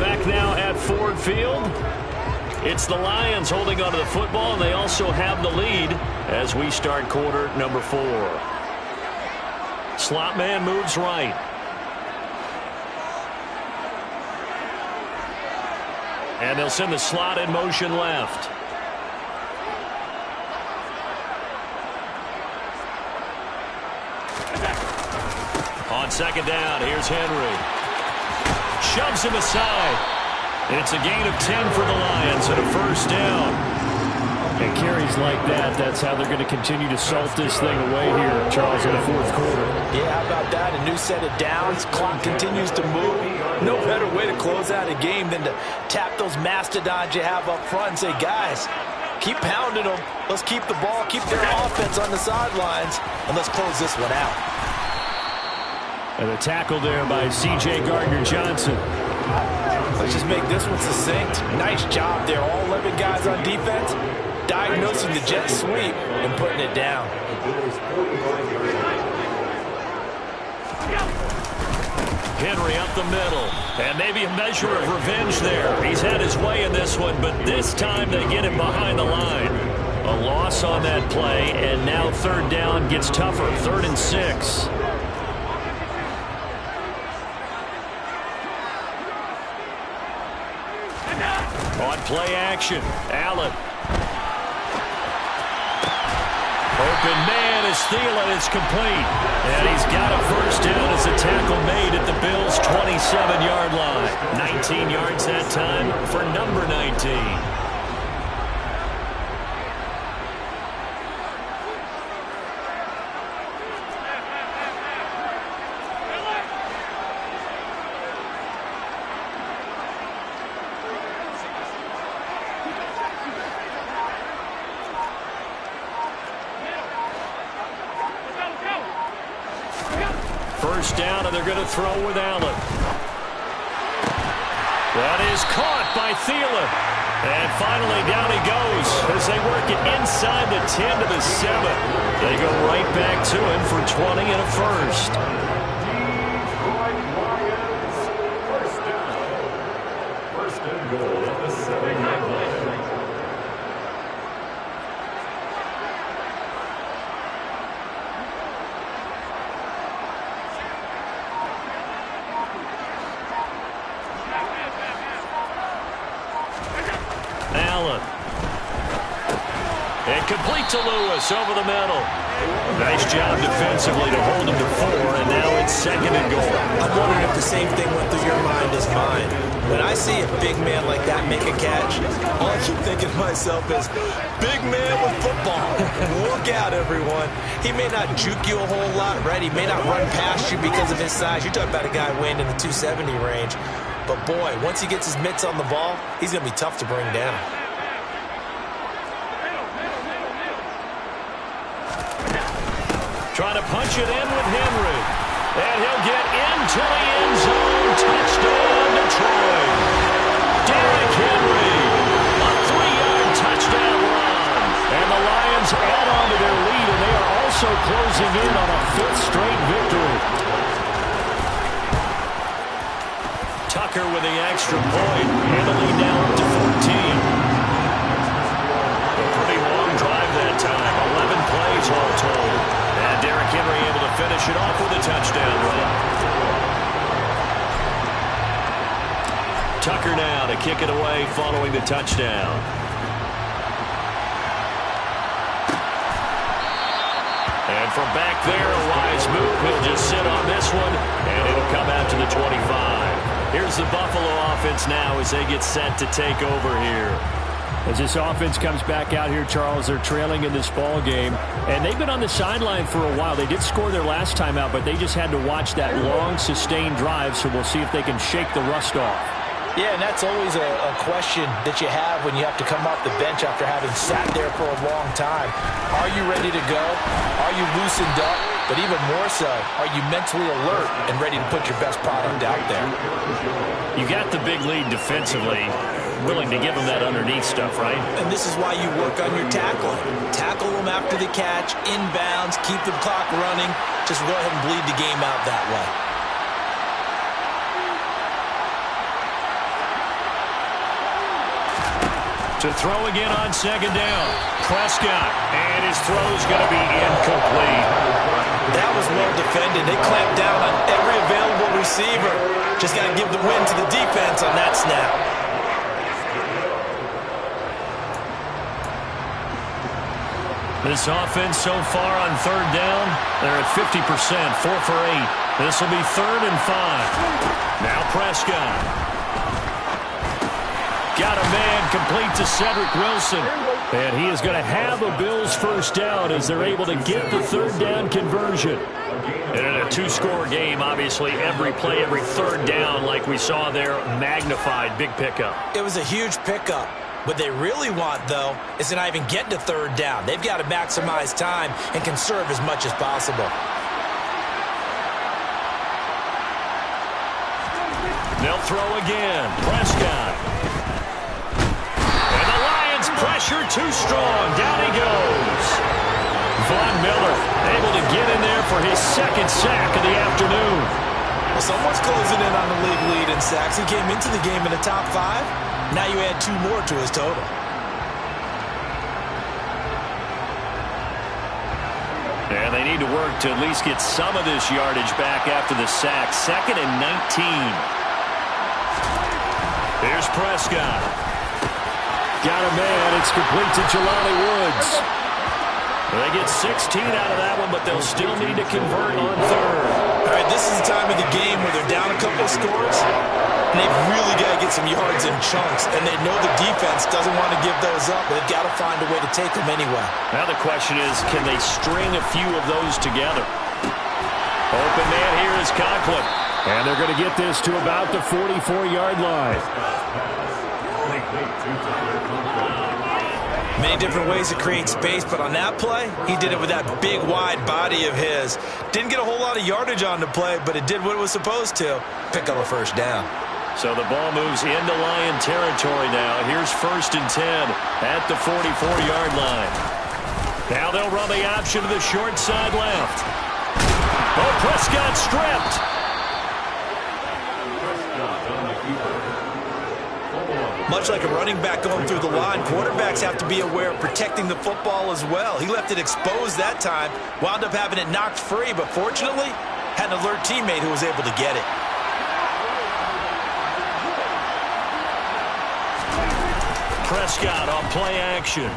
Back now at Ford Field. It's the Lions holding onto the football, and they also have the lead as we start quarter number 4. Slot man moves right. And they'll send the slot in motion left. On 2nd down, here's Henry. Shoves him aside. It's a gain of 10 for the Lions and a 1st down. And carries like that, that's how they're going to continue to salt this thing away here, Charles, in the 4th quarter. Yeah, how about that? A new set of downs. Clock continues to move. No better way to close out a game than to tap those mastodons you have up front and say, guys, keep pounding them. Let's keep the ball, keep their offense on the sidelines, and let's close this one out. And the tackle there by C.J. Gardner-Johnson. Let's just make this one succinct. Nice job there. All 11 guys on defense diagnosing the jet sweep and putting it down. Henry up the middle. And maybe a measure of revenge there. He's had his way in this one, but this time they get him behind the line. A loss on that play, and now 3rd down gets tougher. 3rd and 6. On play action, Allen. Open man is Thielen. It's complete. And he's got a 1st down as a tackle made at the Bills' 27-yard line. 19 yards that time for number 19. first down, and they're going to throw with Allen. That is caught by Thielen. And finally, down he goes as they work it inside the 10 to the 7. They go right back to him for 20 and a first. Detroit Lions, first down. First and goal at the 7-yard line. Allen. And complete to Lewis over the middle. Nice job defensively to hold him to 4, and now it's second and goal. I'm wondering if the same thing went through your mind as mine. When I see a big man like that make a catch, all I keep thinking to myself is, big man with football. Look out, everyone. He may not juke you a whole lot, right? He may not run past you because of his size. You're talking about a guy weighing in the 270 range. But, boy, once he gets his mitts on the ball, he's going to be tough to bring down. Trying to punch it in with Henry. And he'll get into the end zone. Touchdown, Detroit. Derrick Henry. A 3-yard touchdown run. And the Lions add on to their lead, and they are also closing in on a 5th straight victory. Tucker with the extra point, and the lead now up to 14. A pretty long drive that time, 11 plays all told. And Derrick Henry able to finish it off with a touchdown run. Tucker now to kick it away following the touchdown. And from back there, a wise move. He'll just sit on this one, and it'll come out to the 25. Here's the Buffalo offense now as they get set to take over here. As this offense comes back out here, Charles, they're trailing in this ball game, and they've been on the sideline for a while. They did score their last time out, but they just had to watch that long, sustained drive, so we'll see if they can shake the rust off. Yeah, and that's always a question that you have when you have to come off the bench after having sat there for a long time. Are you ready to go? Are you loosened up? But even more so, are you mentally alert and ready to put your best product out there? You got the big lead defensively, willing to give them that underneath stuff, right? And this is why you work on your tackling. Tackle them after the catch, inbounds, keep the clock running. Just go ahead and bleed the game out that way. To throw again on second down. Prescott, and his throw's going to be incomplete. That was well defended. They clamped down on every available receiver. Just got to give the win to the defense on that snap. This offense so far on third down, they're at 50%, 4 for 8. This will be 3rd and 5. Now Prescott. Got a man complete to Cedric Wilson. And he is going to have a Bills first down as they're able to get the third down conversion. And in a 2-score game, obviously, every play, every third down, like we saw there, magnified, big pickup. It was a huge pickup. What they really want, though, is to not even get to third down. They've got to maximize time and conserve as much as possible. They'll throw again. Prescott. And the Lions pressure too strong. Down he goes. Von Miller able to get in there for his 2nd sack of the afternoon. Well, someone's closing in on the league lead in sacks. He came into the game in the top 5. Now you add 2 more to his total. And they need to work to at least get some of this yardage back after the sack. 2nd and 19. Here's Prescott. Got a man. It's complete to Jelani Woods. They get 16 out of that one, but they'll still need to convert on third. All right, this is the time of the game where they're down a couple of scores, and they've really got to get some yards in chunks, and they know the defense doesn't want to give those up, but they've got to find a way to take them anyway. Now the question is, can they string a few of those together? Open man here is Conklin. And they're going to get this to about the 44-yard line. Many different ways to create space, but on that play, he did it with that big, wide body of his. Didn't get a whole lot of yardage on the play, but it did what it was supposed to. Pick up a first down. So the ball moves into Lion territory now. Here's 1st and 10 at the 44-yard line. Now they'll run the option to the short side left. Oh, Prescott stripped. Much like a running back going through the line, quarterbacks have to be aware of protecting the football as well. He left it exposed that time, wound up having it knocked free, but fortunately, had an alert teammate who was able to get it. Prescott on play action.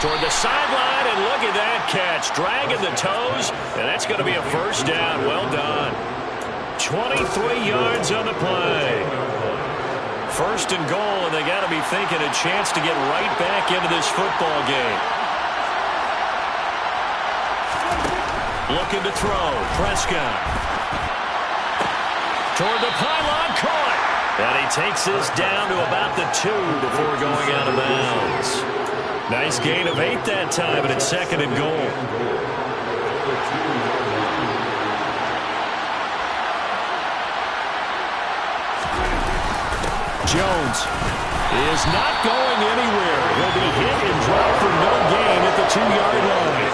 Toward the sideline, and look at that catch. Dragging the toes, and that's going to be a first down. Well done. 23 yards on the play. 1st and goal, and they got to be thinking a chance to get right back into this football game. Looking to throw. Prescott. Toward the pylon, caught. And he takes this down to about the 2 before going out of bounds. Nice gain of 8 that time, and it's 2nd and goal. Jones is not going anywhere. He'll be hit and dropped for no gain at the 2-yard line.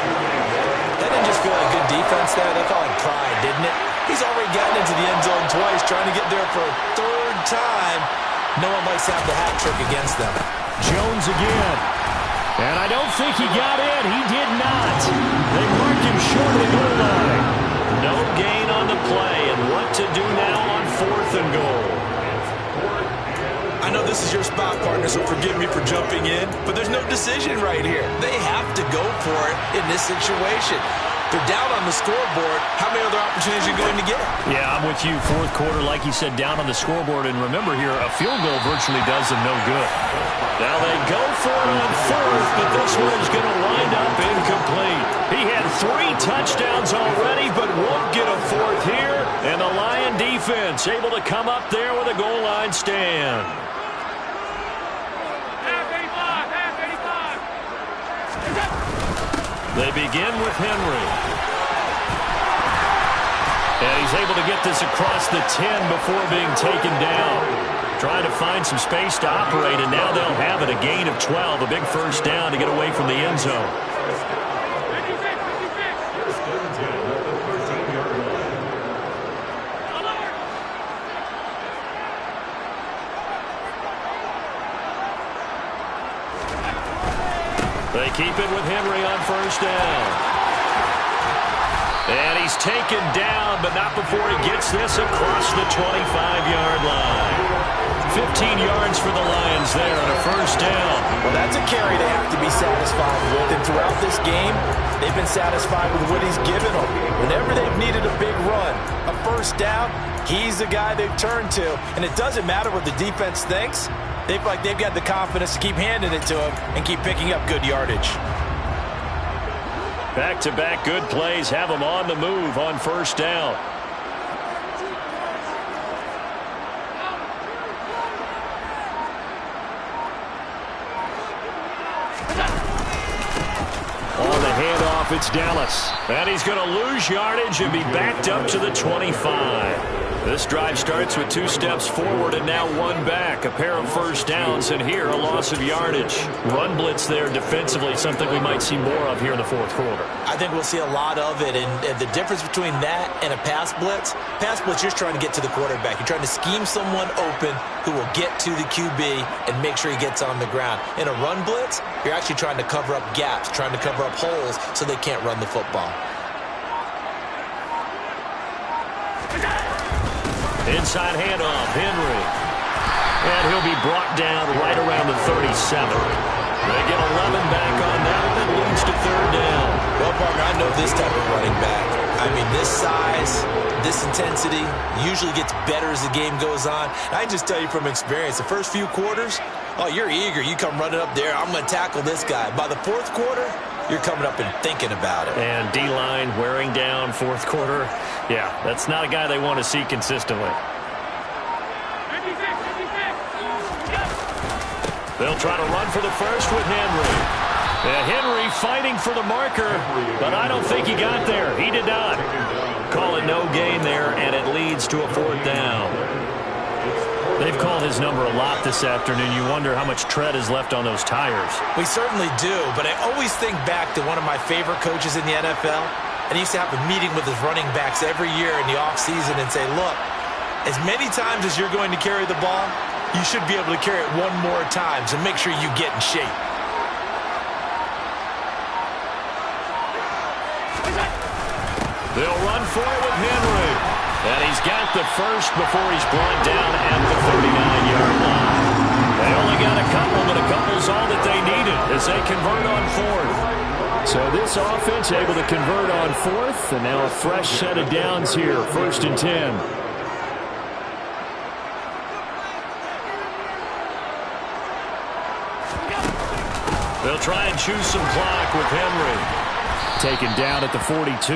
That didn't just feel like good defense there. They call it pride, didn't it? He's already gotten into the end zone twice, trying to get there for a 3rd time. No one likes to have the hat trick against them. Jones again. And I don't think he got in. He did not. They marked him short of the goal line. No gain on the play, and what to do now on 4th and goal. I know this is your spot, partner, so forgive me for jumping in, but there's no decision right here. They have to go for it in this situation. They're down on the scoreboard. How many other opportunities are you going to get? Yeah, I'm with you. 4th quarter, like you said, down on the scoreboard. And remember here, a field goal virtually does them no good. Now they go for it on 4th, but this one is going to wind up incomplete. He had 3 touchdowns already, but won't get a 4th here. And the Lion defense able to come up there with a goal line stand. They begin with Henry. And he's able to get this across the 10 before being taken down. Trying to find some space to operate, and now they'll have it. A gain of 12, a big first down to get away from the end zone. They keep it with Henry on first down. And he's taken down, but not before he gets this across the 25-yard line. 15 yards for the Lions there on a first down. Well, that's a carry they have to be satisfied with. And throughout this game, they've been satisfied with what he's given them. Whenever they've needed a big run, a first down, he's the guy they've turned to. And it doesn't matter what the defense thinks. They've got the confidence to keep handing it to him and keep picking up good yardage. Back-to-back good plays have them on the move on first down. On the handoff, it's Dallas. And he's going to lose yardage and be backed up to the 25. This drive starts with 2 steps forward and now 1 back. A pair of first downs, and here a loss of yardage. Run blitz there defensively, something we might see more of here in the 4th quarter. I think we'll see a lot of it, and the difference between that and a pass blitz, you're just trying to get to the quarterback. You're trying to scheme someone open who will get to the QB and make sure he gets on the ground. In a run blitz, you're actually trying to cover up gaps, trying to cover up holes so they can't run the football. Inside handoff, Henry. And he'll be brought down right around the 37. They get 11 back on that, and that leads to 3rd down. Well, partner, I know this type of running back. I mean, this size, this intensity usually gets better as the game goes on. I can just tell you from experience, the first few quarters, oh, you're eager. You come running up there, I'm going to tackle this guy. By the 4th quarter, you're coming up and thinking about it. And D-line wearing down 4th quarter. Yeah, that's not a guy they want to see consistently. They'll try to run for the first with Henry. Henry fighting for the marker, but I don't think he got there. He did not. Call it no gain there, and it leads to a 4th down. They've called his number a lot this afternoon. You wonder how much tread is left on those tires. We certainly do, but I always think back to one of my favorite coaches in the NFL, and he used to have a meeting with his running backs every year in the offseason and say, look, as many times as you're going to carry the ball, you should be able to carry it one more time, so make sure you get in shape. They'll run for it with Henry. And he's got the first before he's brought down at the 39-yard line. They only got a couple, but a couple's all that they needed as they convert on 4th. So this offense able to convert on 4th, and now a fresh set of downs here, 1st and 10. They'll try and choose some clock with Henry. Taken down at the 42.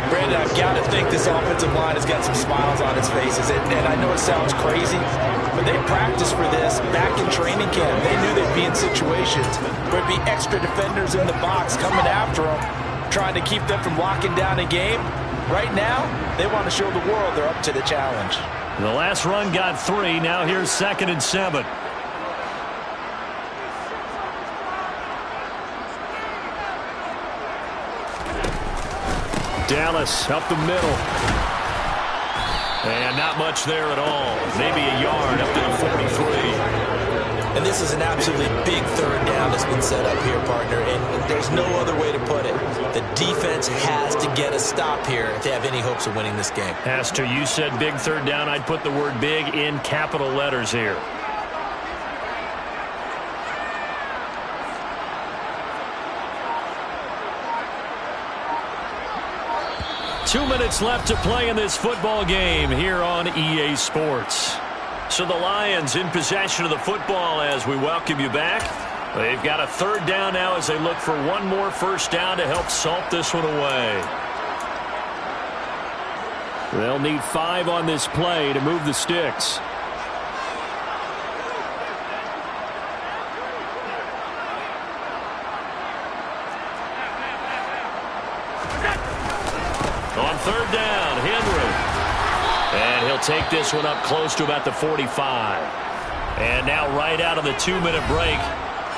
Brandon, I've got to think this offensive line has got some smiles on its faces. And I know it sounds crazy, but they practiced for this back in training camp. They knew they'd be in situations where it'd be extra defenders in the box coming after them, trying to keep them from locking down a game. Right now, they want to show the world they're up to the challenge. The last run got 3. Now here's 2nd and 7. Dallas up the middle. And not much there at all. Maybe a yard up to the 43. And this is an absolutely big 3rd down that's been set up here, partner. And there's no other way to put it. The defense has to get a stop here if they have any hopes of winning this game. Has to. You said big 3rd down. I'd put the word big in capital letters here. Two minutes left to play in this football game here on EA Sports. So the Lions in possession of the football as we welcome you back. They've got a 3rd down now as they look for one more 1st down to help salt this one away. They'll need 5 on this play to move the sticks. On 3rd down, Henry. And he'll take this one up close to about the 45. And now right out of the 2-minute break,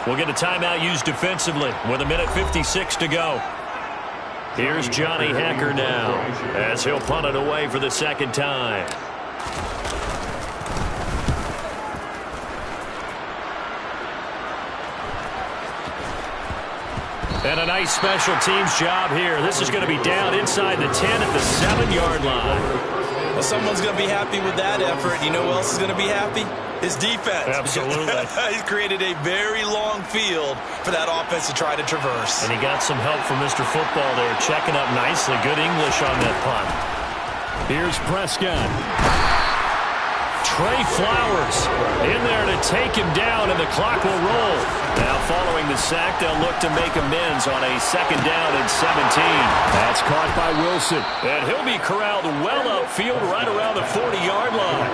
we'll get a timeout used defensively with 1:56 to go. Here's Johnny Hacker now as he'll punt it away for the 2nd time. And a nice special teams job here. This is going to be down inside the 10 at the 7-yard line. Well, someone's going to be happy with that effort. You know who else is going to be happy? His defense. Absolutely. He's created a very long field for that offense to try to traverse. And he got some help from Mr. Football there, checking up nicely. Good English on that punt. Here's Prescott. Trey Flowers in there to take him down, and the clock will roll. Now following the sack, they'll look to make amends on a 2nd down and 17. That's caught by Wilson. And he'll be corralled well upfield right around the 40-yard line.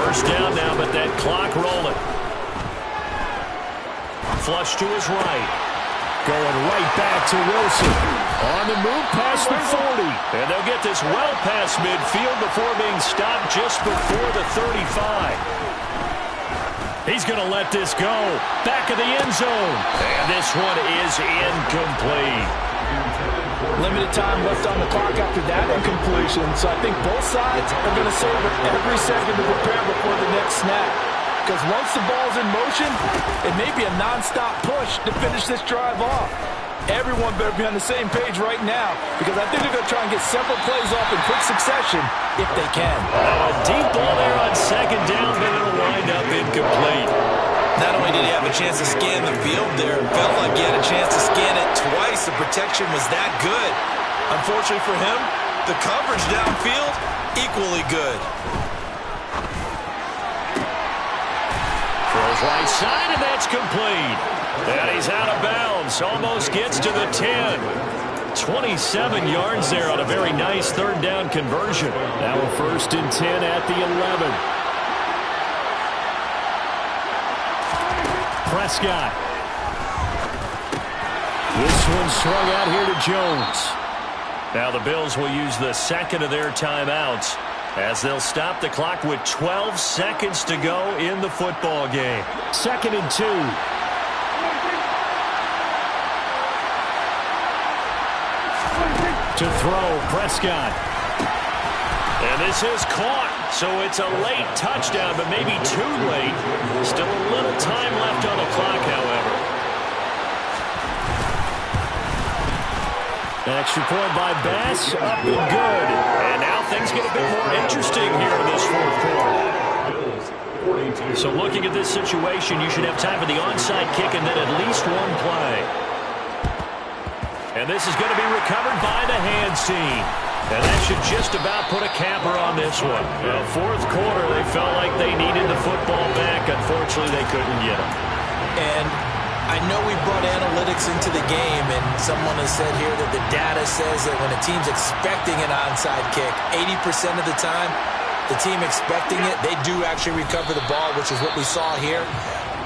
1st down now, but that clock rolling. Flush to his right. Going right back to Wilson. On the move past the 40. And they'll get this well past midfield before being stopped just before the 35. He's going to let this go. Back of the end zone. And this one is incomplete. Limited time left on the clock after that incompletion. So I think both sides are going to savor every second to prepare before the next snap. Because once the ball's in motion, it may be a non-stop push to finish this drive off. Everyone better be on the same page right now, because I think they're going to try and get several plays off in quick succession if they can. A deep ball there on 2nd down, but it'll wind up incomplete. Not only did he have a chance to scan the field there, it felt like he had a chance to scan it twice. The protection was that good. Unfortunately for him, the coverage downfield, equally good. Throws right side, and that's complete. And he's out of bounds. Almost gets to the 10. 27 yards there on a very nice 3rd down conversion. Now a 1st and 10 at the 11. Prescott. This one swung out here to Jones. Now the Bills will use the second of their timeouts as they'll stop the clock with 12 seconds to go in the football game. 2nd and 2. To throw, Prescott. And this is caught, so it's a late touchdown, but maybe too late. Still a little time left on the clock, however. Extra point by Bass, up and good. And now things get a bit more interesting here in this fourth quarter. So looking at this situation, you should have time for the onside kick and then at least one play. And this is going to be recovered by the hands team. And that should just about put a capper on this one. Fourth quarter, they felt like they needed the football back. Unfortunately, they couldn't get it. And I know we brought analytics into the game, and someone has said here that the data says that when a team's expecting an onside kick, 80% of the time, the team expecting it, they do actually recover the ball, which is what we saw here.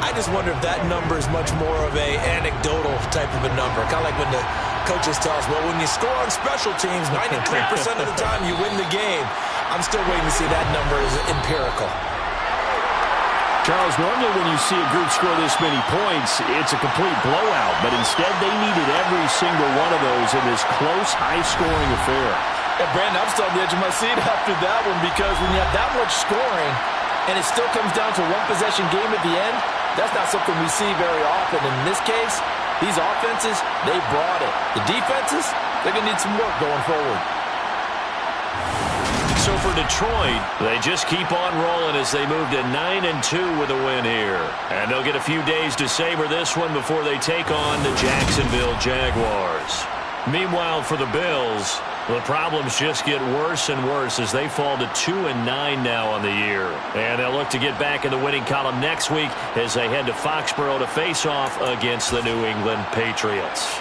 I just wonder if that number is much more of a anecdotal type of a number. Kind of like when the coaches tell us, well, when you score on special teams, 93% of the time you win the game. I'm still waiting to see that number is empirical. Charles, normally when you see a group score this many points, it's a complete blowout. But instead, they needed every single one of those in this close, high-scoring affair. Yeah, Brandon, I'm still on the edge of my seat after that one because when you have that much scoring and it still comes down to one possession game at the end, that's not something we see very often. In this case, these offenses, they brought it. The defenses, they're going to need some work going forward. So for Detroit, they just keep on rolling as they move to 9-2 with a win here. And they'll get a few days to savor this one before they take on the Jacksonville Jaguars. Meanwhile, for the Bills, the problems just get worse and worse as they fall to 2-9 now on the year. And they'll look to get back in the winning column next week as they head to Foxborough to face off against the New England Patriots.